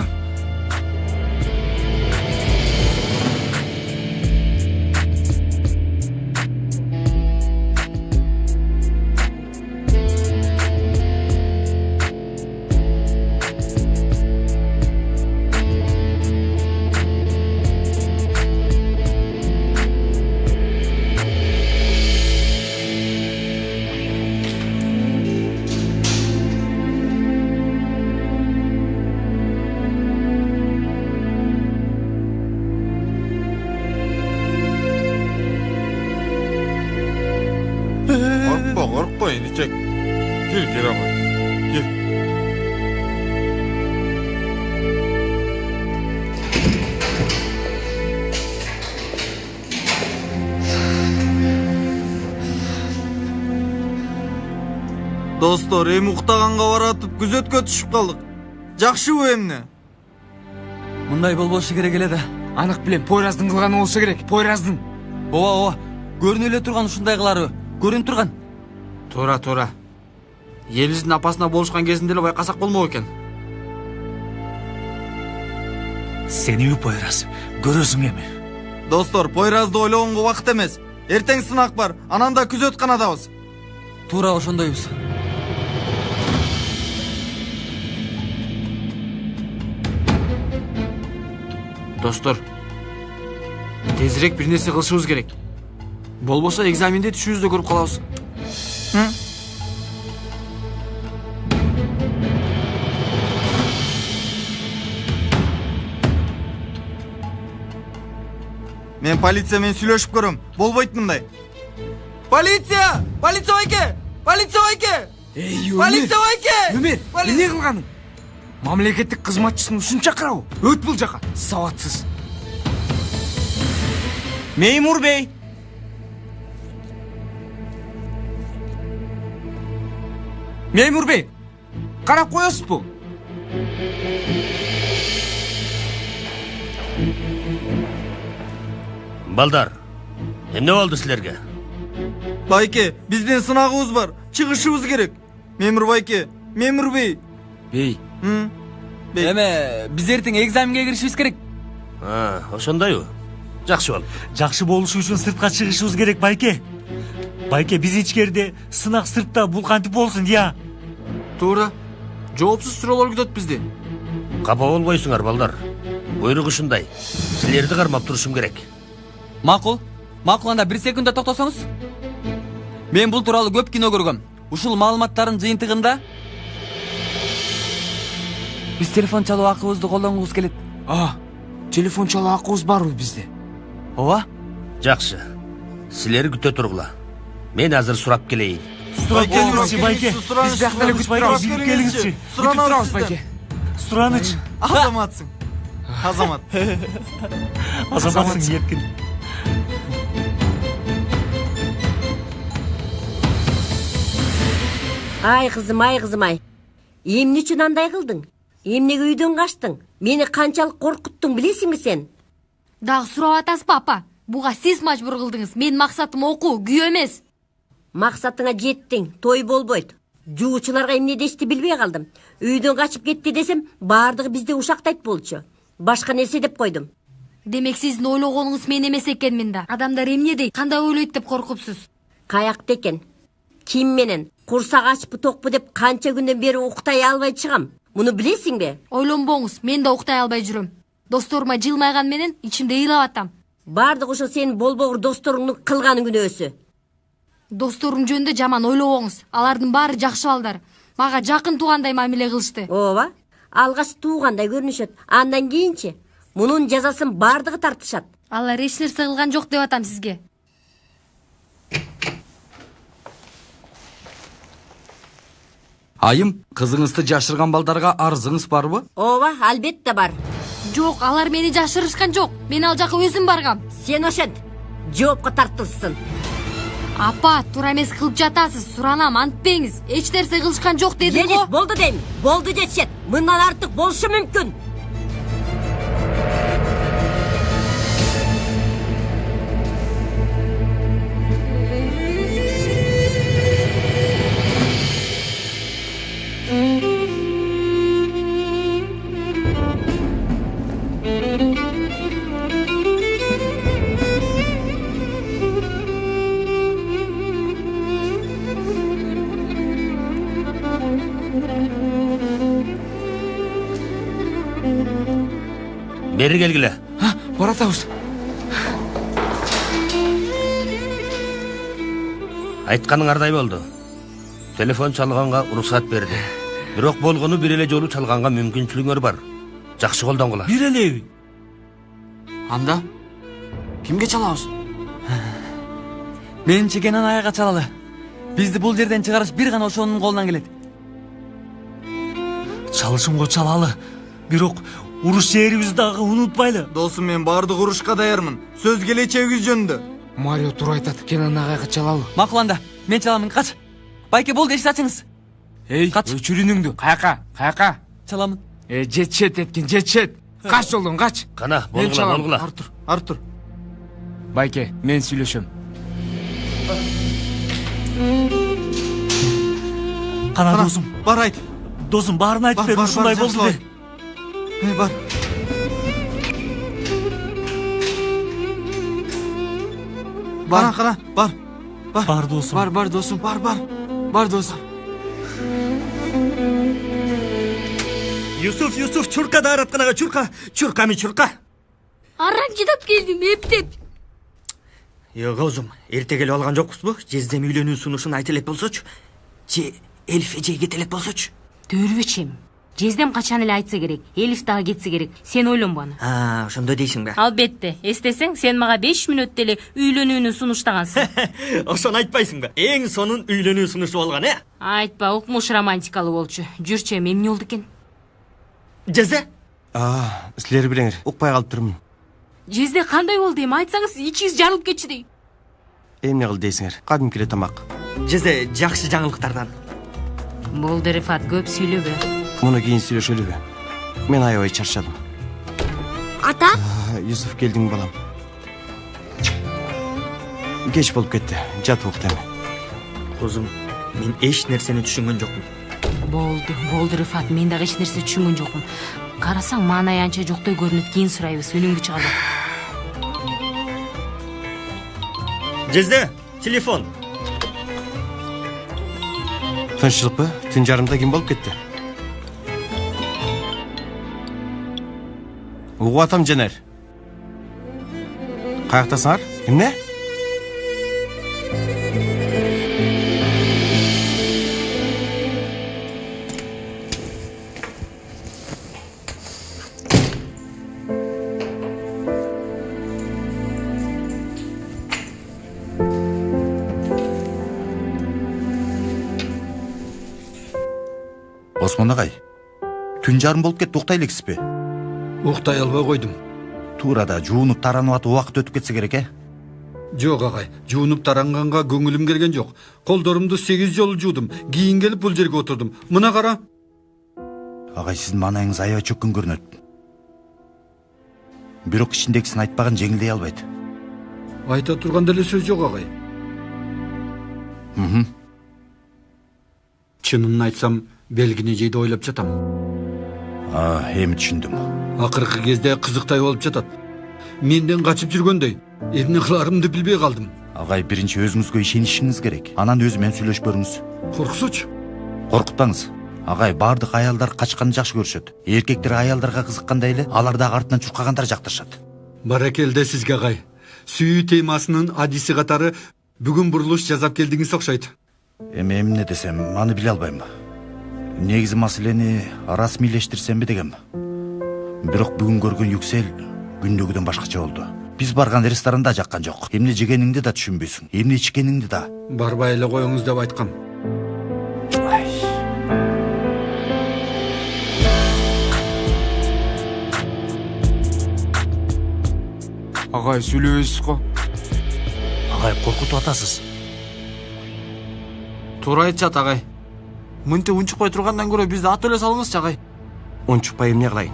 керек. Кел апа. Кел. Достор, эми уктаганга баратып күзөткө түшүп калдык. Жакшыбы эмне? Мындай болбошу керек эле да. Анық билем, Пойраздын кылганы болсо керек. Пойраздын. Ооба. Көрүнө эле турган ушундай кыларбы? Көрүнүп турган. Туура. Элибиздин апасына болушкан кезинде эле байкасак болмок экен. Сеними Пойраз, көрөсүң эми. Достор, Пойразды ойлогонго убакыт эмес. Эртең сынак бар, анан да күзөтканадабыз. Туура ошондойбуз. Достор, тезирээк бир нерсе кылышыбыз керек. Болбосо экзаменде түшүүбүздү көрүп калабыз. Мен полиция менен сүйлөшүп көрөм. Болбойт мындай. Полиция! Полиция байке! Полиция байке! Полиция байке! Өмер, эмне кылганың? Мамлекеттик кызматчысын ушунча чакырабы? Өт бул жака, сабатсыз. Меймур бей. Меймур бей, карап коесузбу? Балдар, эмне болду силерге? Байке, биздин сынагыбыз бар. Чыгышыбыз керек. Мемур байке, Мемур бей. Бей. Эме, биз эртең экзаменге киришибиз керек. Ошондойбу? Жакшы болду. Жакшы болушу үчүн сыртка чыгышыбыз керек, байке. Байке, биз ичкерде, сынак сыртта, бул кантип болсун, я? Туура. Жоопсуз суроолор күтөт бизди. Капа болбойсуңар, балдар. Буйрук ушундай. Силерди кармап турушум керек. Макул. Макул, анда 1 секундда токтосоңуз. Мен бул тууралуу көп кино көргөм. Ушул маалыматтардын жыйынтыгында биз телефон чалуу акыбызды колдонгубуз келет. Телефон чалуу акыбыз барбы бизде? Ооба. Жакшы. Силер күтө тургула. Мен азыр сурап келейин. Сурап келиңизчи, байке. Биз биякта эле күтүп турабыз. Келиңизчи. Күтүп турабыз, байке. Сураныч. Азаматсың. Азамат. Азаматсың, еркин. Ай кызым, ай. Эмне үчүн андай кылдың? Эмнеге үйдөн качтың? Мени канчалык коркуттуң билесиңби сен? Дагы сурап атасызбы, апа? Буга сиз мажбур кылдыңыз. Менин максатым окуу, күйөө эмес. Максатыңа жеттиң, той болбойт. Жуучуларга эмне дешти билбей калдым. Үйдөн качып кетти десем, баардыгы бизде ушактайт болчу. Башка нерсе деп койдум. Демек сиздин ойлогонуңуз мен эмес экенмин да. Адамдар эмне дейт, кандай ойлойт деп коркупсуз. Каякта экен? Ким менен? Курсак ачпы токпу деп канча күндөн бери уктай албай чыгам. Муну билесиңби? Ойлонбоңуз, мен да уктай албай жүрөм. Досторума жылмайган менен ичимде ыйлап атам. Бардык ошо сенин болбогур досторуңдун кылган күнөөсү. Досторум жөнүндө жаман ойлобоңуз. Алардын баары жакшы балдар. Мага жакын туугандай мамиле кылышты. Ооба. Алгач туугандай көрүнүшөт. Андан кийинчи мунун жазасын бардыгы тартышат. Алар эч нерсе кылган жок деп атам сизге. Айым, кызыңызды жашырган балдарга арызыңыз барбы? Ооба, албетте бар. Жок, алар мени жашырышкан жок. Мен ал жака өзүм баргам. Сен ошент. Жоопко тартылсын. Апа, туура эмес кылып жатасыз. Суранам, антпеңиз. Эч нерсе кылышкан жок дедим го. Болду дейм. Болду жетишет. Мындан артык болушу мүмкүн. Бери келгиле. Баратабыз. Айтканың ардай болду. Телефон чалганга уруксат берди. Бирок болгону бир эле жолу чалганга мүмкүнчүлүгүңөр бар. Жакшы колдонгула. Бир элеби? Анда кимге чалабыз? Менимче Кенан аяга чалалы. Бизди бул жерден чыгарыш бир гана ошонун колунан келет. Чалышымга чалалы. Бирок уруш жерибизди дагы унутпайлы. Досум, мен баардык урушка даярмын. Сөз келечегибиз жөнүндө. Марио туура айтат. Кенан агайга чалалы. Макул анда. Мен чаламын, кач. Байке болду, эшикти ачыңыз. Эй, өчүр үнүңдү. Каяка? Чаламын. Жетшет эткин, жетшет. Кач жолдон, кач. Кана, болгула. Артур. Байке, мен сүйлөшөм. Кана досум. Бар айт. Досум, баарын айтып бер, ушундай болду де. Бар. Кана, бар. Бар досум. Бар досум, бар досум. Юсуф, чурка да аратканага чурка. Чурка. Арак жыдап келдим, эптеп. Козум, эрте келип алган жокпузбу? Жездем үйлөнүү сунушун айта элек болсочу. Же Элифе же кете элек болсочу. Төрбөчем. Жездем качан эле айтса керек. Элиф дагы кетсе керек. Сен ойлонбону. Ошондо дейсиңби? Албетте. Эстесең, сен мага 5 мүнөттө эле үйлөнүүнү сунуштагансың. Ошону айтпайсыңбы? Эң сонун үйлөнүү сунушу болгон, Айтпа, укмуш романтикалуу болчу. Жүрчү, эмне болду экен? Жезде? Силер билеңер, укпай калыптырмын. Жезде кандай болду эми? Айтсаңыз, ичиңиз жарылып кетчү дейм. Эмне кыл дейсиңер? Кадимки эле тамак. Жезде, жакшы жаңылыктардан. Болду, Рифат, көп сүйлөбө. Муну кийин сүйлөшөлүбү. Мен аябай чарчадым. Ата? Юсуф келдиң балам. Кеч болуп кетти. Жатып уктайм. Козум, мен эч нерсени түшүнгөн жокмун. Болду, Рифат, мен дагы эч нерсе түшүнгөн жокмун. Карасаң, маанай анча жоктой көрүнөт, кийин сурайбыз, үнүңдү чыгалы. Жезде, телефон. Тынччылыкпы? Түн жарымда ким болуп кетти? Угуп атам, Жанар. Каяктасыңар? Эмне? Осмон агай, түн жарым болуп кетти, уктай элексизби? Уктай албай койдум. Туурада жуунуп таранып атып убакыт өтүп кетсе керек, Жок агай, жуунуп таранганга көңүлүм келген жок. Колдорумду 8 жолу жуудум. Кийин келип бул жерге отурдум. Мына кара. Агай, сиздин маанайыңыз аябай чөккөн көрүнөт. Бирок ичиндегисин айтпаган жеңилдей албайт. Айта турган деле сөз жок агай. Чынын айтсам, белгини жейди ойлоп жатам. Эми түшүндүм. Акыркы кезде кызыктай болуп жатат. Менден качып жүргөндөй. Эмне кыларымды билбей калдым. Агай, биринчи өзүңүзгө ишенишиңиз керек. Анан өзү менен сүйлөшүп көрүңүз. Корксучу? Коркутпаңыз. Агай, бардык аялдар качканды жакшы көрүшөт. Эркектер аялдарга кызыккандай эле, алар дагы артынан чуркагандар жактырышат. Баракелде сизге агай. Сүйүү темасынын адиси катары бүгүн бурулуш жасап келдиңиз окшойт. Эми эмне десем, аны биле албайм. Негизи маселени расмийлештирсемби дегем. Бирок бүгүн көргөн Юксел күндөгүдөн башкача болду. Биз барган ресторанда жаккан жок. Эмне жегениңди да түшүнбөйсүң. Эмне ичкениңди да. Барбай эле коюңуз деп айткам. Агай, сүйлөбөйсүз го. Агай, коркутуп атасыз. Туура айтышат агай. Мынтип унчукпай тургандан көрө бизди ат эле салыңызчы агай. Унчукпай эмне кылайын?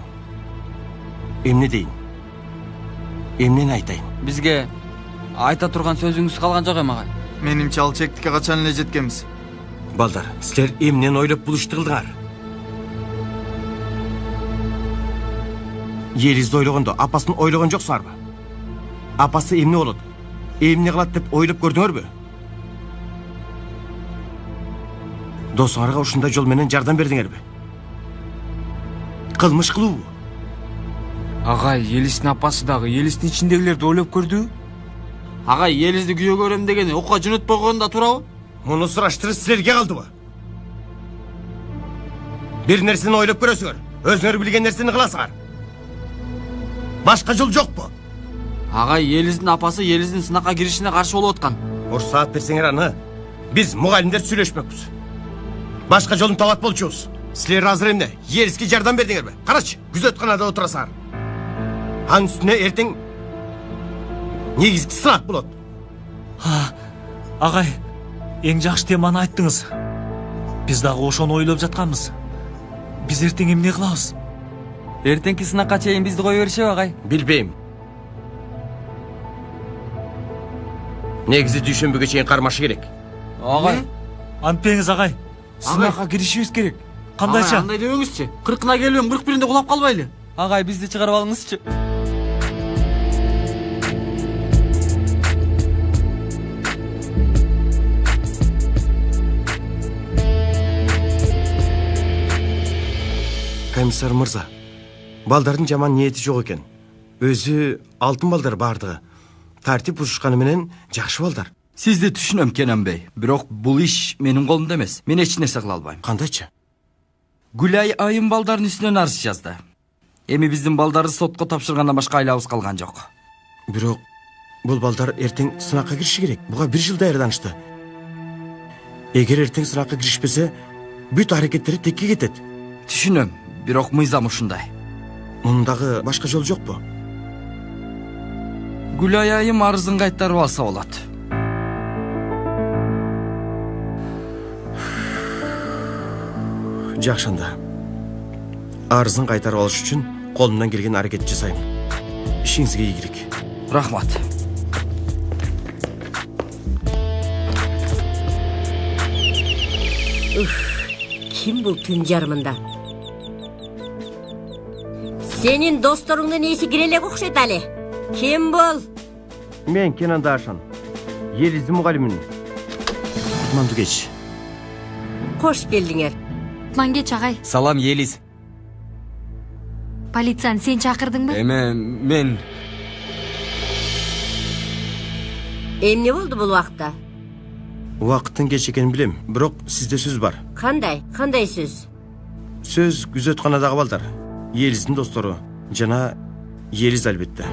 Эмне дейин? Эмнени айтайын? Бизге айта турган сөзүңүз калган жок эми агай. Менимче ал чектикке качан эле жеткенбиз. Балдар, силер эмнени ойлоп бул ишти кылдыңар? Елизди ойлогондо апасын ойлогон жоксуңарбы? Апасы эмне болот? Эмне кылат деп ойлоп көрдүңөрбү? Досуңарга ушундай жол менен жардам бердиңерби? Кылмыш кылуу. Агай, Елистин апасы дагы Елистин ичиндегилерди ойлоп көрдү. Агай, Елизди күйөө көрөм дегени окко жөнөтпөй койгон да туурабы? Муну сураштырып силерге калдыбы? Бир нерсени ойлоп көрөсүңөр. Өзүңөр билген нерсени кыласыңар. Башка жол жокпу? Агай, Елизин апасы Елизин сынакка киришине каршы болуп аткан. Урсаат берсеңер аны. Biz mugallimler süйлöşmekmiz. Başka jolun tabat bolчубуз. Sizler hazır emne? Yerski жардам бердиңер бе? Карачы, күзөтканада отурасыңар. Анын үстүнө эртең негизги сынак болот. Агай, эң жакшы теманы айттыңыз. Биз дагы ошону ойлоп жатканбыз. Биз эртең эмне кылабыз? Эртеңки сынакка чейин бизди кое беришеби, агай? Билбейм. Негизи дүйшөмбүгө чейин кармашы керек. Агай, антпеңиз агай. Сынакка киришибиз керек. Кандайча? Андай дебеңизчи. 40-на келбем, 41-инде кулап калбайлы. Агай, бизди чыгарып алыңызчы. Комиссар мырза, балдардын жаман ниети жок экен. Өзү алтын балдар бардыгы. Тартип бузушканы менен жакшы балдар. Сизди түшүнөм, Кенен бей. Бирок бул иш менин колумда эмес. Мен эч нерсе кыла албайм. Кандайча? Гүлай айым балдардын үстүнөн арыз жазды. Эми биздин балдарды сотко тапшыргандан башка айлабыз калган жок. Бирок бул балдар эртең сынакка кириши керек. Буга 1 жыл даярданышты. Эгер эртең сынакка киришпесе, бүт аракеттери текке кетет. Түшүнөм, бирок мыйзам ушундай. Мундагы башка жол жокпу? Гүлай айым арызын кайтарып алса болот. Жакшында. Арызын кайтарып алыш үчүн колумдан келген аракет жасайм. Ишиңизге ийгилик. Рахмат. Ким бул түн жарымында? Сенин досторуңдун эси кирелек окшойт али. Ким бул? Мен Кенан Дашан. Елизди мугалимин. Кутмандуу кеч. Кош келдиңер. Кутман кеч, агай. Салам, Елиз. Полицияны сен чакырдыңбы? Мен... Эмне болду бул убакта? Убакыттын кеч экенин билем, бирок сизде сөз бар. Кандай сөз? Сөз күзөтканадагы балдар. Елиздин достору жана Елиз албетте.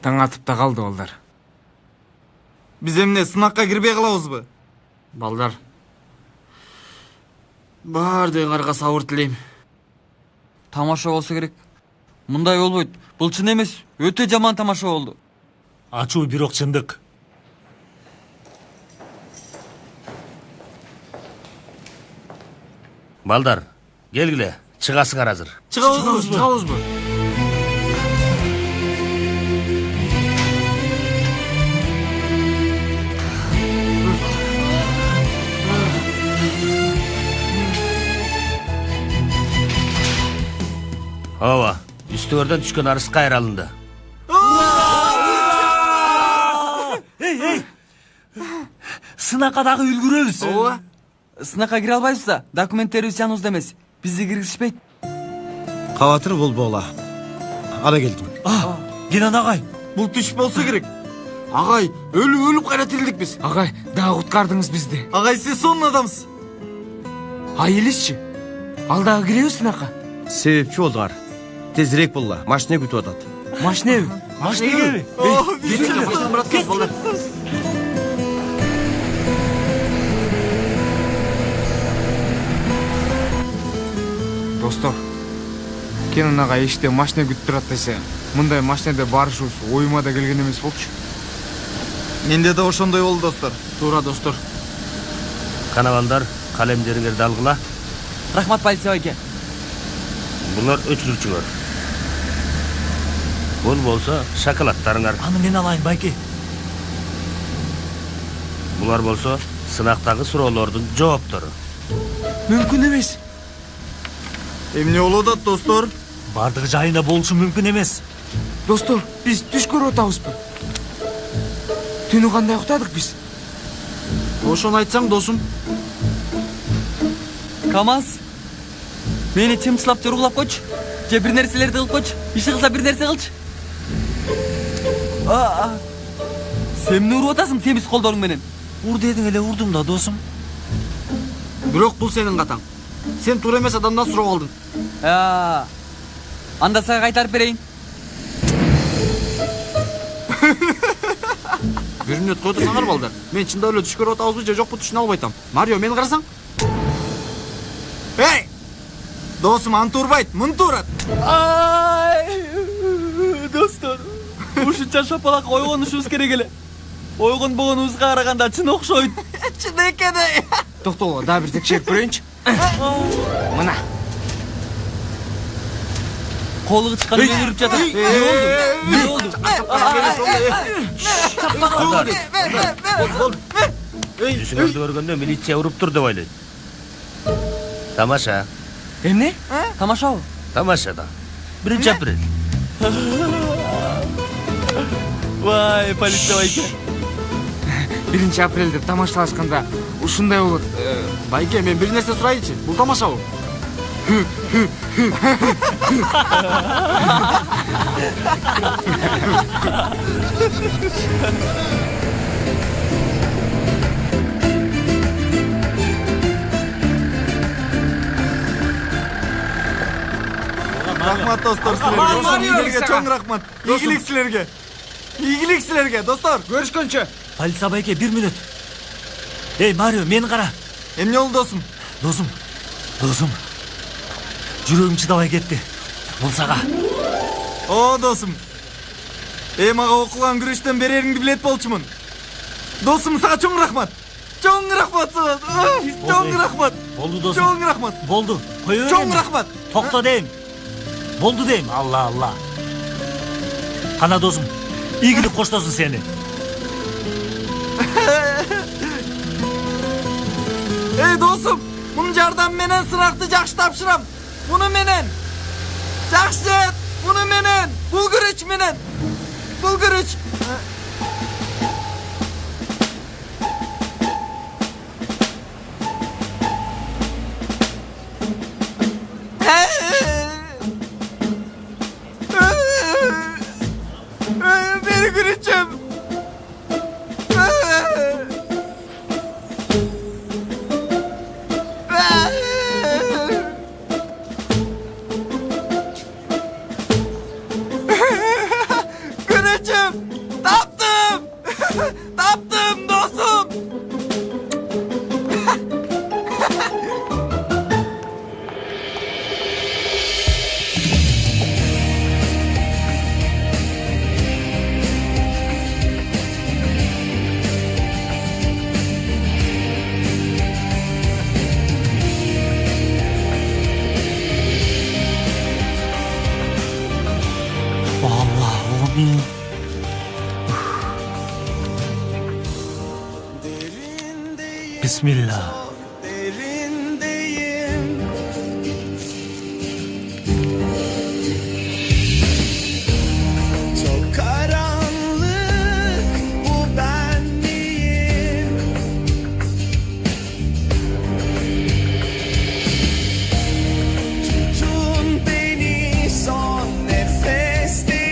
Таң атып та калды балдар. Биз эмне сынакка кирбей калабызбы? Балдар. Бардыгыңарга сабыр тилейм. Тамаша болсо керек. Мындай болбойт. Бул чын эмес. Өтө жаман тамаша болду. Ачуу бирок чындык. Балдар, келгиле, чыгасыңар азыр. Чыгабызбы? Ооба, үстүңөрдөн түшкөн арыз кайра алынды. Эй! Сынакка дагы үлгүрөбүз. Ооба. Сынакка кире албайбыз да, документтерибиз жаныбызда эмес. Бизди киргизишпейт. Кабатыр болбола. Ала келдим. Кенан агай, Бул түш болсо керек. Агай, өлүп кайра тирилдик биз. Агай, дагы куткардыңыз бизди. Агай, сиз сонун адамсыз. Елизчи, ал дагы киребиз сынакка. Себепчи болдуңар. Тезирээк болла, машина күтүп атат. Машинеби? Машинеби? Машина барат кез балдар. Достор, Кенан ага иште машина күтүп турат десе, мындай машинада барышыбыз оюма да келген эмес болчу. Менде да ошондой болду, достор. Туура, достор. Канабалдар, калемдериңерди алгыла. Рахмат, полиция байке. Булар өчүрүүчүңөр. Бул болсо шоколадтарыңар. Аны мен алайын, байке. Булар болсо сынактагы суроолордун жооптору. Мүмкүн эмес. Эмне болуп атат, достор? Бардыгы жайында болушу мүмкүн эмес. Достор, биз түш көрүп атабызбы? Түнү кандай уктадык биз? Ошону айтсаң, досум. КамАЗ, мени чымчылап же уругулап койчу. Же бир нерселерди кылып койчу. Иши кылса бир нерсе кылчы. Сен эмне уруп атасың семиз колдоруң менен? Ур дедиң эле, урдум да, досум. Бирок бул сенин катаң. Sen туура эмес адамдан сурап алдың. Анда сага кайтарып берейин. Бир мүнөт кой турсаңар балдар. Мен чындап эле түш көрүп атабызбы же жокпу түшүнө албай атам. Марио, мени карасаң? Эй! Досым анты урбайт, мынты урат. Достор, ушунча шапалак ойгонушубуз керек эле. Ойгонбогонубузга караганда чын окшойт. Чын экен. Токтогула, дагы бир текшерип көрөйүнчү. Мына. Колу чыккан үйрүп жатат. Не болду? Түсүңөрдү көргөндө милиция уруп тур деп ойлойт. Тамаша. Эмне? Тамашабы? Тамаша да. 1-апрель. Вай, полиция байке. 1-апрель деп тамашалашканда ушундай болот. Байке, мен бир нерсе сурайынчы. Бул тамашабы? Рахмат достор силерге. Чоң рахмат. Ийгилик силерге, достор. Көрүшкөнчө. Полиция байке, 1 мүнөт. Эй, Марио, мени кара. Эмне болду досум? Досум. Жүрөгүм чыдабай кетти. Бул сага. О, досум. Мага окулган күрөштөн берериңди билет болчумун. Досум, сага чоң рахмат. Чоң рахмат сага. Чоң рахмат. Болду досум. Чоң рахмат. Болду. Кой берем. Чоң рахмат. Токто дейм. Болду дейм. Алла. Кана досум. Ийгилик коштосун сени. Эй, досум. Мунун жардам менен сынакты жакшы тапшырам. Муну менен. Жакшы. Муну менен. Булгурыч менен. Булгурыч. Beni güleceğim. Güleceğim. Taptım dostum. Allah'ım. Bismillah. Çok karanlık bu benliğim. Tutun beni son nefesteyim.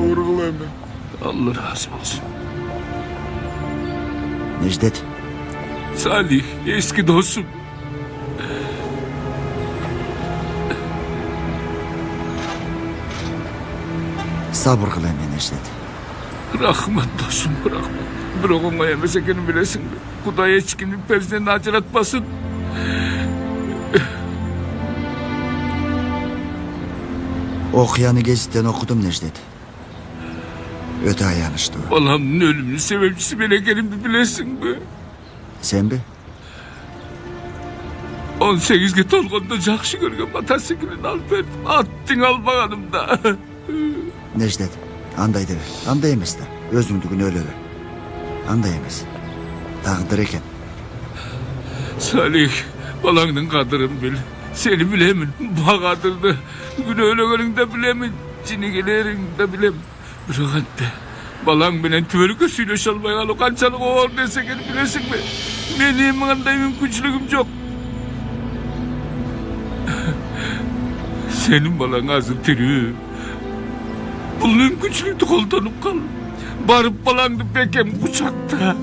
сабыр кыл эми. Алла разы болсун. Necdet. Salih, eski dostum. Sabır kıl emin Necdet. Rahmat dostum, rahmat. Biroq oңой эмес экенин билесиңби? Кудай эч кимдин перзентин ажыратпасын. Okuyanı gezitten okudum Necdet. Öte ayanıştı. Balamın ölümünün sebepçisi ben ekenimdi bilesinbi? Sen mi? 18'ge tolganda жақшы көрген мотоциклін алып бердім. Аттың алмағанымда. Necdet, андай deme. Андай емес de. Özündükün öyle. Андай емес. Tağdır eken. Salih, balаңның қадырын bil. Seni bilemin, bağadırdı. Gün öğleğinin bilemin, cinigelerin de bilemin. Bırak hatta, balang benen tüverike söyleş almaya alı kançalık oğul deseken bilesin mi? Benim андай mümkünçlüğüm yok. Senin balang azı tiri. Bu mümkünçlükte koldanıp kal. Barıp balangdı bekem kucakta.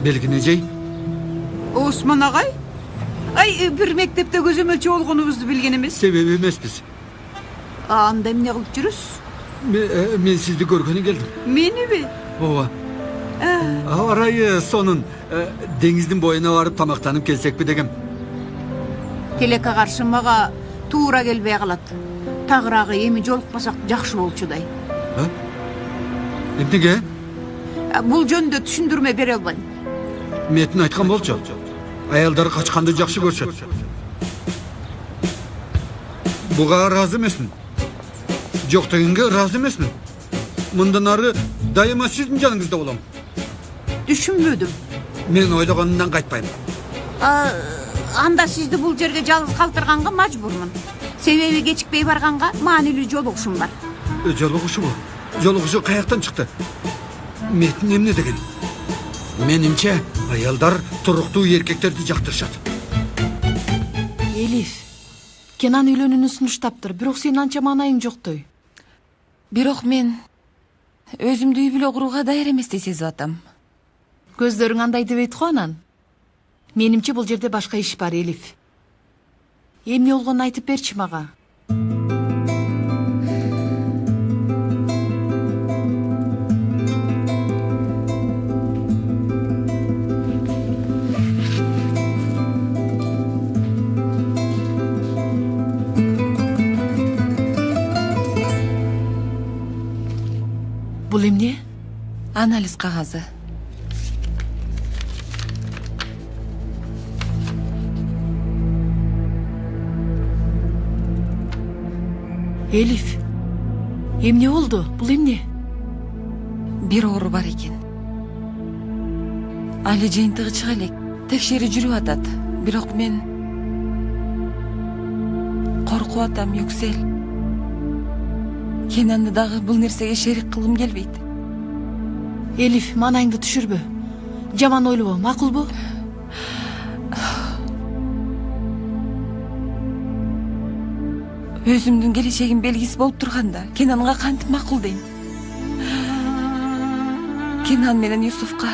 Belginecey. Osman ağay. Ay bir mektepte gözömölçü olğunubuzdu bilgenimiz. Sebebi emespіз. Anda emne kılıp жүрүз? Men sizdi görgөнü geldim. Meni mi? Ova. Arayı sonun dengizdin boyuna varıp tamaktanıp kelsek mi degem. Keleke karşımaga tuğra gelbey kalat. Tağıragı emi jolukmasak jakşı bolçuday. Emnege? Bul jöndө түшүндүрмө бере албайм. Metin aytkan bolçu. Ayaldары kaçkandı jakşı görüşet. Buga razı emesmin. Jok degenge razı emesmin. Mından arı daima sizin canınızda olam. Düşünmödüm. Men oylaganından qaytpayım. Anda sizdi bul жерге жалгыз калтырганга мажбурмун. Себеби кечикпей барганга маанилүү жолугушум бар. Жолугушу bu. Joluguşu kayaktan çıktı. Metin emne degen? Menimçe ayaldar turuqtuu erkeklerdi jaktırışat. Elif, Kenan үйлөнүүнү сунуштаптыр, бирок сенин анча маанайың жоктой. Бирок мен өзүмдү үй бүлө курууга даяр эместей сезип атам. Көздөрүң андай дебейт го анан. Менимче бул жерде башка иш бар, Элиф. Эмне болгонун айтып берчи мага. Бул эмне? Анализ кагазы. Элиф, эмне болду? Бул эмне? Бир оору бар экен. Али жыйынтыгы чыга элек. Текшерүү жүрүп атат. Бирок мен коркуп атам, Yüksel. Kenan'ı dagы бул нерсеге шерик кылгым келбейт. Элиф, маанайыңды түшүрбө. Жаман ойлобо, макулбу? Өзүмдүн келечегим белгиси болуп турганда, Kenan'га кантип макул дейм? Kenan менен Юсуфка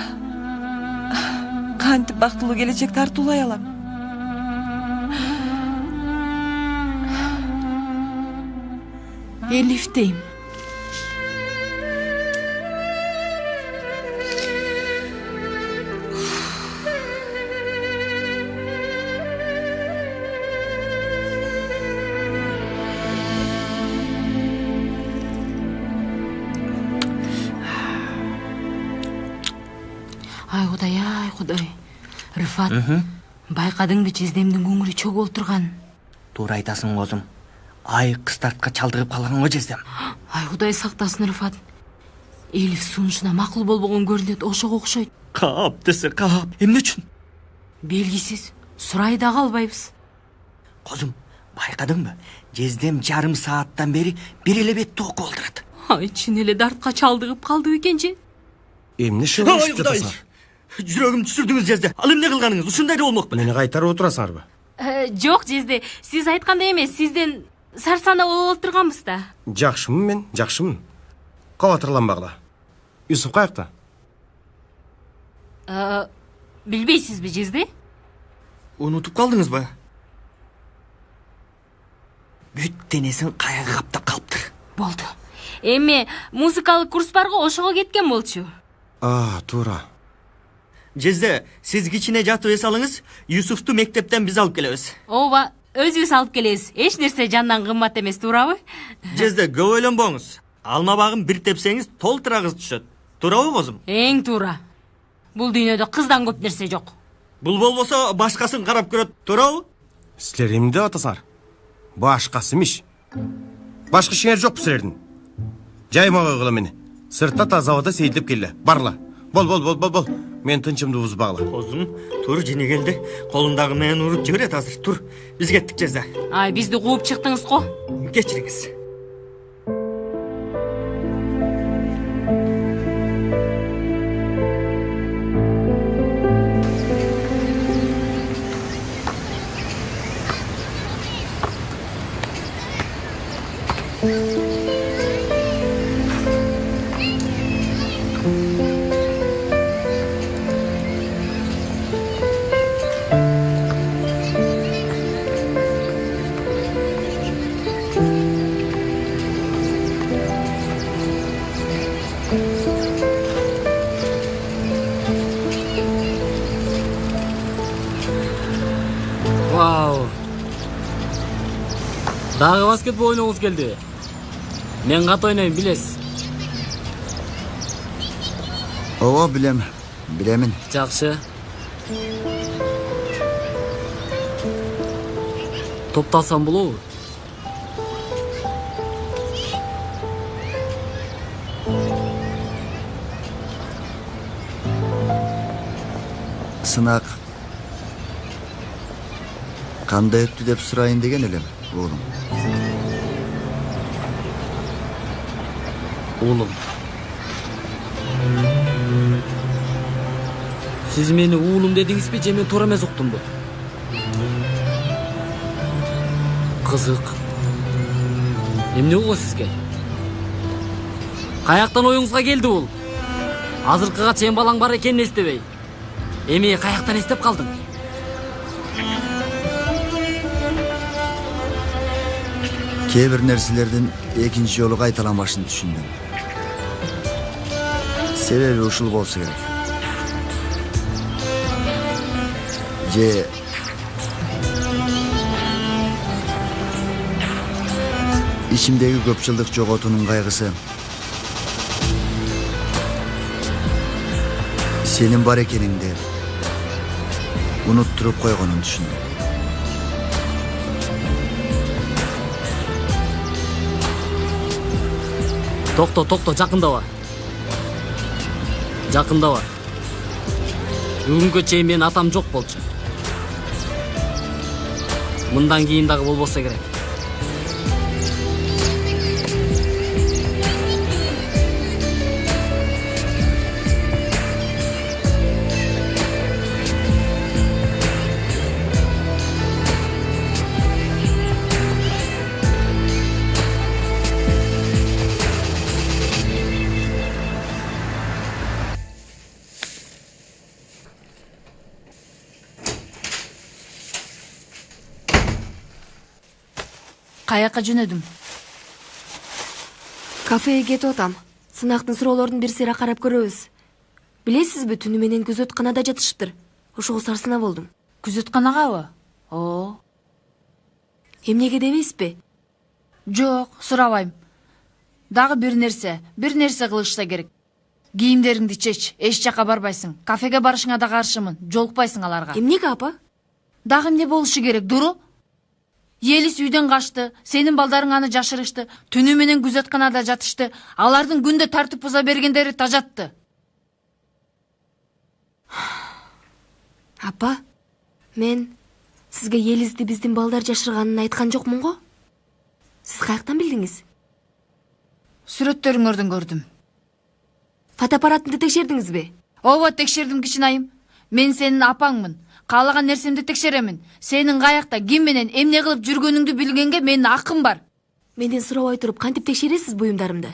кантип бактылуу келечек тартуулай алам? Elif deyim. Ay Kuday. Rıfat, байкадыңбы жездемдин көңүлү чөк болуп турган. Туура айтасың козум. Ай кыстартка чалдыгып калган го жездем. Ай Кудай сактасын, Рыфат. Элиф сунушуна макул болбогон көрүнөт, ошого окшойт. Кап десе кап. Эмне үчүн? Белгисиз. Сурай да калбайбыз. Козум, байкадыңбы? Жездем жарым сааттан бери бир эле бетти окуп олдурат. Ай, чын эле дартка чалдыгып калды бекенчи. Эмне Ой, шылышып Кудай. жатасыңар? Жүрөгүм түшүрдүңүз жезде. Ал эмне кылганыңыз? Ушундай да болмок беле. Мени кайтарып отурасыңарбы? Жок, жезде, сиз айткандай эмес, сизден сарсанаа болуп турганбыз да. Жакшымын мен, жакшымын. Кабатырланбагыла. Юсуп каякта? Билбейсизби, жезде? Унутуп калдыңызбы? Бүт денесин кайгы каптап калыптыр. Болду. Эми музыкалык курс барго, ошого кеткен болчу. Туура. Жезде, сиз кичине жатып эс алыңыз, Юсуфту мектептен биз алып келебиз. Ооба, өзүбүз алып келебиз. Эч нерсе жандан кымбат эмес, туурабы? Жезде, көп ойлонбоңуз. Алма багын бир тепсеңиз толтура кыз түшөт. Туурабы козум? Эң туура. Бул дүйнөдө кыздан көп нерсе жок. Бул болбосо башкасын карап көрөт, туурабы? Силер эмне деп атасыңар? Башкасы имиш. Башка ишиңер жокпу силердин? Жаймага кыла мени. Сыртта тазабада сейилдеп келе. Барла. Бол. Мен тынчымды бузбагыла. Козум, тур жини келди. Колундагы менен уруп жиберет азыр. Тур. Биз кеттик Жезде. Ай, бизди кууп чыктыңыз го. Кечириңиз. Вау. Дагы баскетбол ойногуңуз келди. Мен кат ойнойм, билесиз. Ооба, билемин. Жакшы. Топталсам болобу? Сынак кандай өттү деп сурайын деген элем, уулум. Уулум. Сиз мени уулум дедиңизби же мен туура эмес уктумбу? Кызык. Эмне болго сизге? Каяктан оюңузга келди бул? Азыркыга чейин балаң бар экенин эстебей. Эми каяктан эстеп калдың? Кээ бир нерселердин экинчи жолу кайталанбашын түшүндүм. Себеби ушул болсо керек. Же ичимдеги көп жылдык жоготуунун кайгысы сенин бар экениңди унуттуруп койгонун түшүндүм. Токто, жакындава. Бүгүнгө чейин менин атам жок болчу. Мындан кийин дагы болбосо керек. Каяка жөнөдүм? Кафеге кетип атам. Сынактын суроолорун бир сыйра карап көрөбүз. Билесизби, түнү менен күзөтканада жатышыптыр. Ошого сарсына болдум. Күзөтканагабы? О. Эмнеге дебейсизби? Жок, сурабайм. Дагы бир нерсе кылышса керек. Кийимдериңди чеч, эч жака барбайсың. Кафеге барышыңа да каршымын. Жолукпайсың аларга. Эмнеге, апа? Дагы эмне болушу керек, дуру? Елис үйдөн качты, сенин балдарың аны жашырышты, түнү менен күзөтканада жатышты, алардын күндө тартип буза бергендери тажатты. Апа, мен сизге Елизди биздин балдар жашырганын айткан жокмун го? Сиз каяктан билдиңиз? Сүрөттөрүңөрдөн көрдүм. Фотоаппаратыңды текшердиңизби? Ооба, текшердим кичинайым. Мен сенин апаңмын. Каалаган нерсемди текшеремин. Сенин каякта, ким менен, эмне кылып жүргөнүңдү билгенге менин акым бар. Менден сурабай туруп кантип текшересиз буюмдарымды?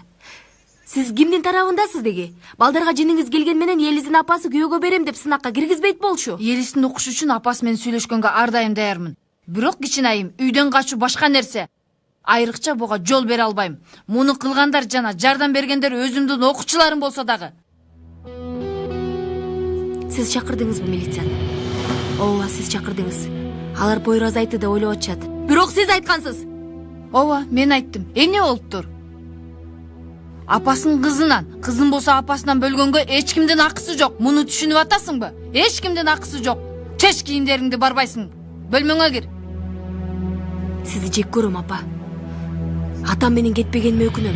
Сиз кимдин тарабындасыз деги? Балдарга жиниңиз келген менен Елиздин апасы күйөөгө берем деп сынакка киргизбейт болчу. Елистин укуш үчүн апасы менен сүйлөшкөнгө ар дайым даярмын. Бирок кичинайым, үйдөн качуу башка нерсе. Айрыкча буга жол бере албайм. Муну кылгандар жана жардам бергендер өзүмдүн окуучуларым болсо дагы. Сиз чакырдыңызбы милицияны? Ооба, сиз чакырдыңыз. Алар Пойроз айтты деп ойлоп атышат. Бирок сиз айткансыз. Ооба, мен айттым. Эмне болуптур? Апасынын кызынан, кызын болсо апасынан бөлгөнгө эч кимдин акысы жок. Муну түшүнүп атасыңбы? Эч кимдин акысы жок. Чеч кийимдериңди барбайсың. Бөлмөңө кир. Сизди жек көрөм, апа. Атам менен кетпегениме өкүнөм.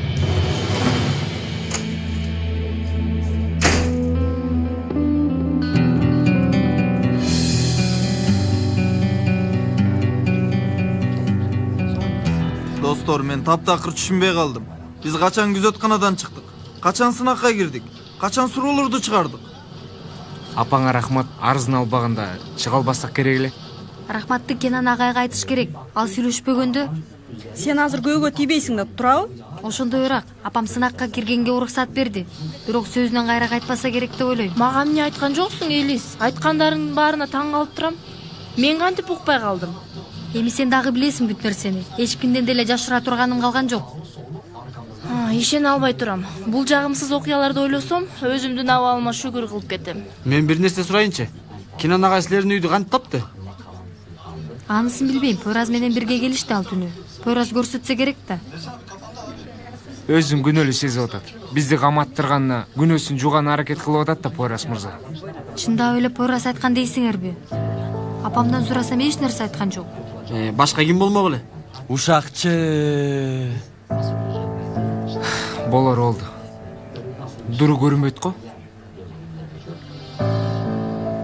Достор, мен таптакыр түшүнбөй калдым. Биз качан күзөтканадан чыктык? Качан сынакка кирдик? Качан суроолорду чыгардык? Апаңа рахмат, арызын албаганда чыга албасак керек эле. Рахматты Кенан агайга айтыш керек. Ал сүйлөшпөгөндө. Сен азыр көөгө тийбейсиң да, туурабы? Ошондойраак, апам сынакка киргенге уруксат берди. Бирок сөзүнөн кайра кайтпаса керек деп ойлойм. Мага эмне айткан жоксуң, Элис? Айткандарыңдын баарына таң калып турам. Мен кантип укпай калдым? Эми сен дагы билесиң бүт нерсени. Эч кимден деле жашыра турганым калган жок. Ишене албай турам. Бул жагымсыз окуяларды ойлосом, өзүмдүн абалыма шүгүр кылып кетем. Мен бир нерсе сурайынчы. Кенан агай силердин үйдү кантип тапты? Анысын билбейм. Пойроз менен бирге келишти ал түнү. Пойроз көрсөтсө керек да. Өзүн күнөөлүү сезип атат. Бизди каматтырганына күнөөсүн жууган аракет кылып атат да Пойроз мырза. Чындап эле Пойроз айткан дейсиңерби? Апамдан сурасам эч нерсе айткан жок. Башка ким болмок эле? Ушакчы. Болор болду. Дуру көрүнбөйт го.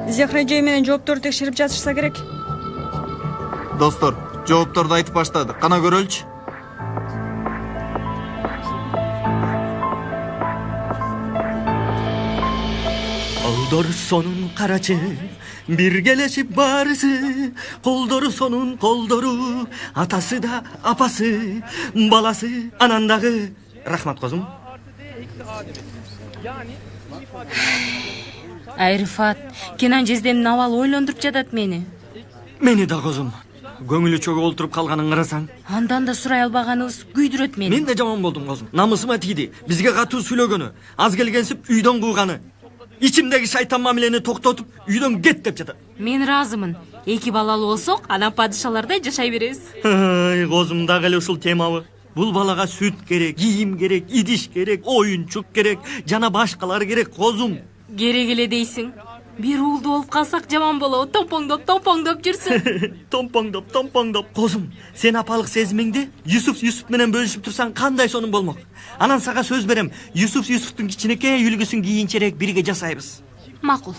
Зехра эже менен жоопторду текшерип жатышса керек. Достор, жоопторду айтып баштады. Кана көрөлчү. Колдор сонун карачы, биргелешип барысы, колдору сонун колдору, атасы да апасы, баласы анандагы. Рахмат козум. Айрифат, Кенан жездемдин абалы ойлондуруп жатат мени. Мени да козум. Көңүлү чөгүп олтуруп калганын карасаң. Андан да сурай албаганыбыз күйдүрөт мени. Мен да жаман болдум козум. Намысыма тийди. Бизге катуу сүйлөгөнү, аз келгенсип үйдөн кууганы. İçimdeki şeytan mamileni toktotуп, үйдөн кет деп жатат. Мен разымын. Эки балалуу болсок, анан падышалардай жашай беребиз. Ай, козум дагы эле ушул темабы. Бул балага сүт керек, кийим керек, идиш керек, оюнчук керек, жана башкалар керек, козум. Керек эле дейсиң. Бир уулду болуп калсак жаман болобу, томпоңдоп жүрсүн. Томпоңдоп. Козум, сен апалык сезимиңди Юсуф менен бөлүшүп турсаң кандай сонун болмок. Анан сага сөз берем, Юсуфтун кичинекей үлгүсүн кийинчерээк бирге жасайбыз. Макул.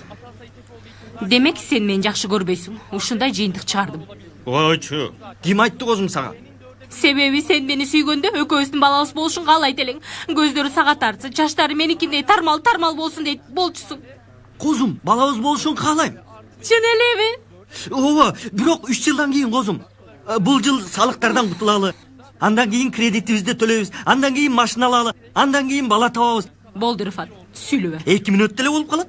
Демек сен мени жакшы көрбөйсүң. Ушундай жыйынтык чыгардым. Ойчу, ким айтты козум сага? Себеби сен мени сүйгөндө экөөбүздүн балабыз болушун каалайт элең. Көздөрү сага тартсы, жаштары меникиндей тармал болсун дейт болчусуң. Козум, балабыз болушун каалайм. Чын элеби? Ооба, бирок 3 жылдан кийин козум. Бул жыл салыктардан кутулалы. Андан кийин кредитибизди төлөйбүз, андан кийин машина алалы, андан кийин бала табабыз. Болду Рифат, сүйлөбө. 2 мүнөттө эле болуп калат.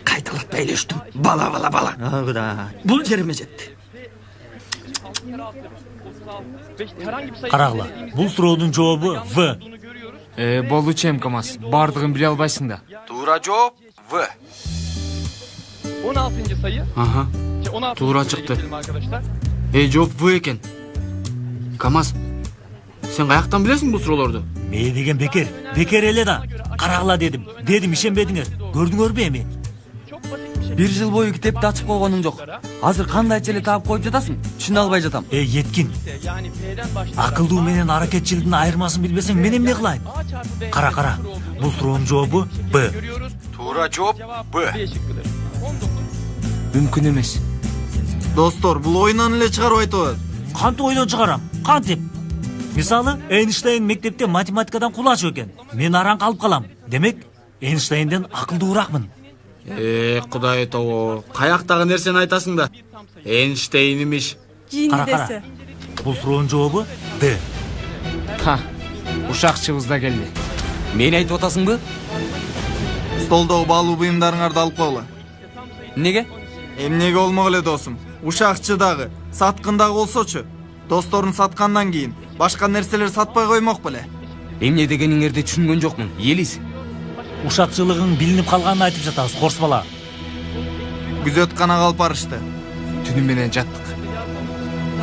Кайталатпай эле үчтүм. Бала. Агыда. Бул жериме жетти. Карагыла, бул суроодун жообу В. Болучу эмкамас. Бардыгын биле албайсың да. Туура жооп В. 16. sayı. Aha. Tuğra çıktı. Жооп В экен. Камаз, сен каяктан билесиң бул суроолорду? Мээ деген бекер эле да. Карагыла дедим ишенбедиңер. Көрдүңөрбү эми? 1 жыл бою китепти ачып койгонуң жок. Азыр кандайча эле таап коюп жатасың? Түшүнө албай жатам. Еткин. Акылдуу менен аракетчилдин айырмасын билбесең мен эмне кылайын? Кара. Бул суроонун жообу Б. Туура жооп Б. Мүмкүн эмес. Достор, бул оюндан эле чыгарып айтып атат. кантип ойдон чыгарам? Кантип? Мисалы, Эйнштейн мектепте математикадан кулач экен. Мен араң калып калам. Демек, Эйнштейнден акылдууракмын. Кудай тобо. Каяктагы нерсени айтасың да? Эйнштейн имиш. Кара кара. Бул суроонун жообу Д. Ха. Ушакчыбыз да келди. Мени айтып атасыңбы? Столдогу баалуу буюмдарыңарды алып койгула. Неге? Эмнеге болмок эле досум? Ушакчы дагы, саткын дагы болсочу. Досторун саткандан кийин башка нерселер сатпай коймок беле. Эмне дегениңерди түшүнгөн жокмун. Элис. Ушакчылыгың билинип калганын айтып жатабыз, корс бала. Күзөтканага алып барышты. Түнү менен жаттык.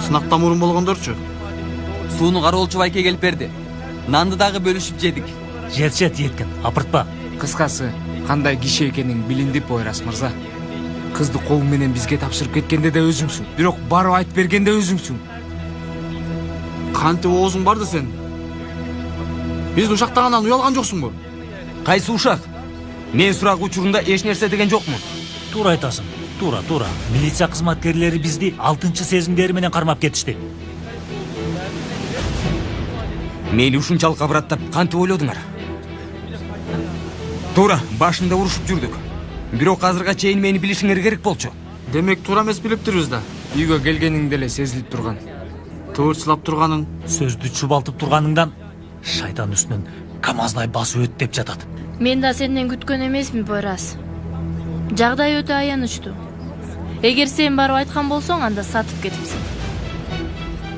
Сынакта мурун болгондорчу? Сууну кароолчу байке келип берди. Нанды дагы бөлүшүп жедик. Жетшет жеткен, апыртпа. Кыскасы, кандай киши экениң билиндип Пойрас мырза. Кызды колуң менен бизге тапшырып кеткенде да өзүңсүң. Бирок барып айтып бергенде өзүңсүң. Кантип оозуң барды сен? Биз ушактагандан уялган жоксуңбу? Кайсы ушак? Мен сурак учурунда эч нерсе деген жокмун. Туура айтасың. Туура. Милиция кызматкерлери бизди 6-чы сезимдери менен кармап кетишти. Мени ушунчалык абраттап кантип ойлодуңар? Туура, башында урушуп жүрдүк. Бирок азырга чейин мени билишиңер керек болчу. Демек туура эмес билиптирбиз да. Үйгө келгениңде эле сезилип турган. Тыурчулап турганың, сөздү чубалтып турганыңдан шайтан үстүнөн камаздай басып өт деп жатат. Мен да сенден күткөн эмесмин, Пойрас. Жагдай өтө аянычтуу. Эгер сен барып айткан болсоң, анда сатып кетипсиң.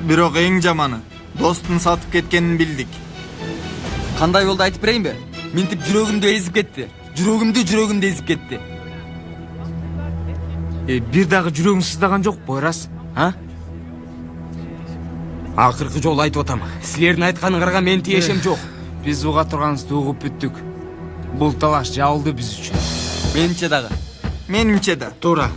Бирок эң жаманы, достун сатып кеткенин билдик. Кандай болду айтып берейинби? Ментип жүрөгүмдү эзип кетти. Жүрөгүмдү эзип кетти. Бир дагы жүрөгүң сыздаган жок, Пойрас, а? Акыркы жолу айтып атам. Силердин айтканыңарга мен тиешем жок. Биз уга турганыбызды угуп бүттүк. Бул талаш жабылды биз үчүн. Менимче дагы. Менимче да. Туура.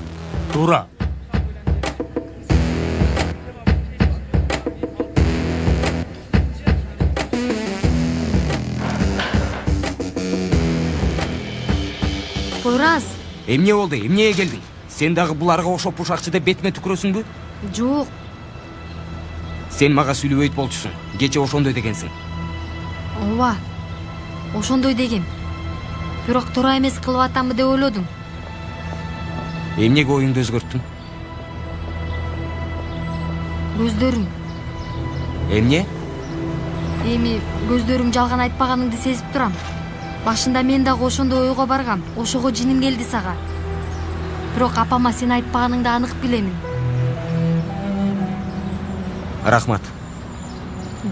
Пойрас. Эмне болду? Эмнеге келдиң? Сен дагы буларга окшоп ушакчы деп бетиме түкүрөсүңбү? Жок. Сен мага сүйлөбөйт болчусуң. Кече ошондой дегенсиң. Ооба. Ошондой дегем. Бирок туура эмес кылып атамбы деп ойлодум. Эмнеге оюңду өзгөрттүң? Көздөрүң. Эмне? Эми көздөрүң жалган айтпаганыңды сезип турам. Башында мен дагы ошондой ойго баргам. Ошого жиним келди сага. Бирок апама сен айтпаганыңды анык билемин. Рахмат.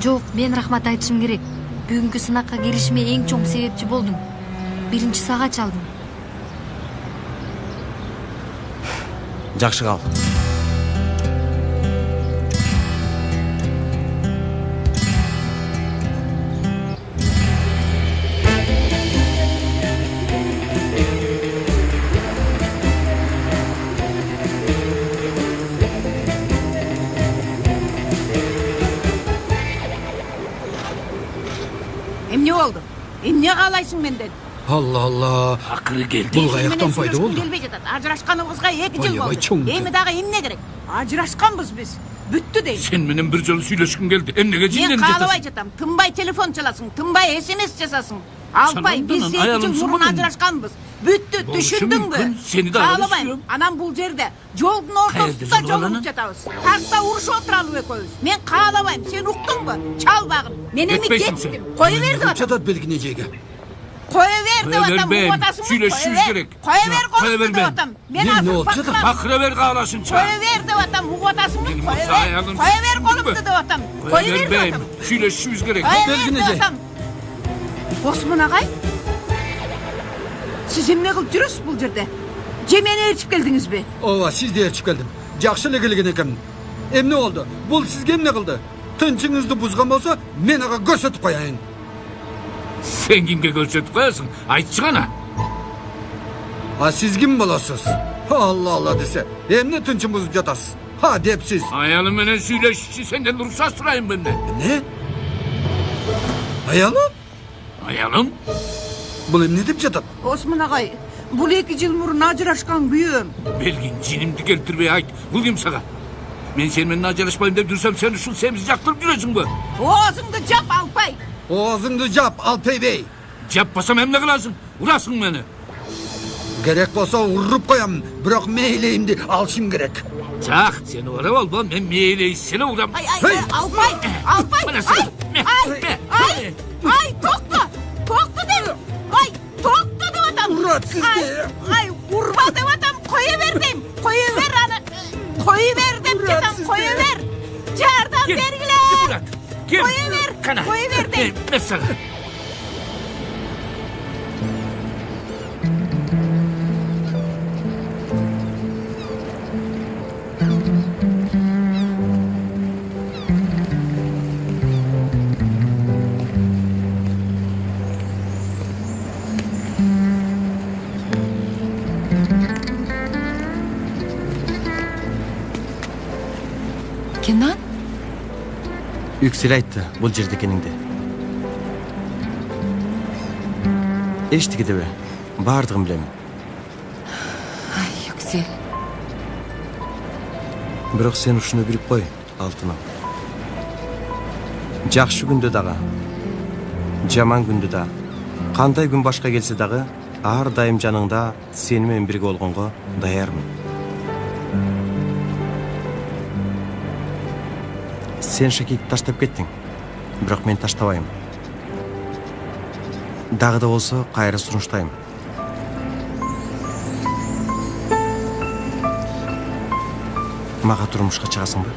Жок, мен рахмат айтышым керек. Бүгүнкү сынакка киришиме эң чоң себепчи болдуң. Биринчи сага чалдым. Жакшы кал. Эмне болду? Эмне каалайсың менден? Алла. Акыры келди. Бул каяктан пайда болду? Келбей жатат. Ажырашканыбызга 2 жыл Аябай чоң. болду. Эми дагы эмне керек? Ажырашканбыз биз. Бүттү дейм. Сен менен бир жолу сүйлөшкүм келди. Эмнеге Мен жинденип каалабай жатасың? жатам. Тынбай телефон чаласың, тынбай СМС жасасың. Албай, биз 2 жыл мурун ажырашканбыз. Бүттү, түшүндүңбү? Сени да Каалабайм. Анан бул жерде жолдун ортосунда жолугуп жатабыз. Такта урушуп отуралыбы экөөбүз. Мен каалабайм, сен уктуңбу? Чалбагын. Мен эми кеттим. Кое бер деп атам. Жатат белгине жеге. Кое бер деп атам. Угатасыңбы? Сүйлөшүбүз керек. Кое бер колумду деп атам. Мен азыр бакырам. Акыра бер каалашынча. Кое бер деп атам. Угатасыңбы? Кое бер колумду деп атам. Кое бер деп атам. Сүйлөшүбүз керек. Кое бер деп атам. Осмон агай, сиз эмне кылып жүрөсүз бул жерде? Же мени ээрчип келдиңизби? Ооба, сизди ээрчип келдим. Жакшы эле келген экенмин. Эмне болду? Бул сизге эмне кылды? Тынчыңызды бузган болсо, мен ага көрсөтүп кояйын. Сен кимге көрсөтүп коесуң? Айтчы гана. А сиз ким болосуз? Алла десе, эмне тынчын бузуп жатасыз? Ха депсиз. Аялым менен сүйлөшчү, сенден уруксат сурайын мен. Эмне? Аялым? Аялым? Бул эмне деп жатат? Осмон агай, бул 2 жыл мурун ажырашкан күйөөм. Белгин, жинимди келтирбей айт. Бул ким сага? Men sen menен ажырашпайм деп жүрсөм, сен ушул семиз жактырып жүрөсүң бу? Оозуңду жап Алпай. Оозуңду жап Алпай бей. Жаппасам эмне кыласың? Урасың мени. Керек болсо уруп коем, бирок мейлейимди алышым керек. Жак, сени урап алба, мен мейлей сени урам. Алпай, ай, токто дем. Ай, токто деп атам. Урат сизге. Ай, урба деп атам, кое бер дейм. Кое бер аны. Кое бер деп жатам, кое бер. Жардам бергиле. Кое бер дейм. Мен сага. Kenan? Yüksel aytты бул жерде экениңди. Эчтеги дебе, баардыгын билем. Ай, Yüksel. Бирок сен ушуну билип кой, Алтыным. Жакшы күндө дагы, жаман күндө да, кандай күн башка келсе дагы, ар дайым жаныңда сени менен бирге болгонго даярмын. Сен Шакикти таштап кеттиң, бирок мен таштабайм. Дагы да болсо кайра сунуштайм. Мага турмушка чыгасыңбы?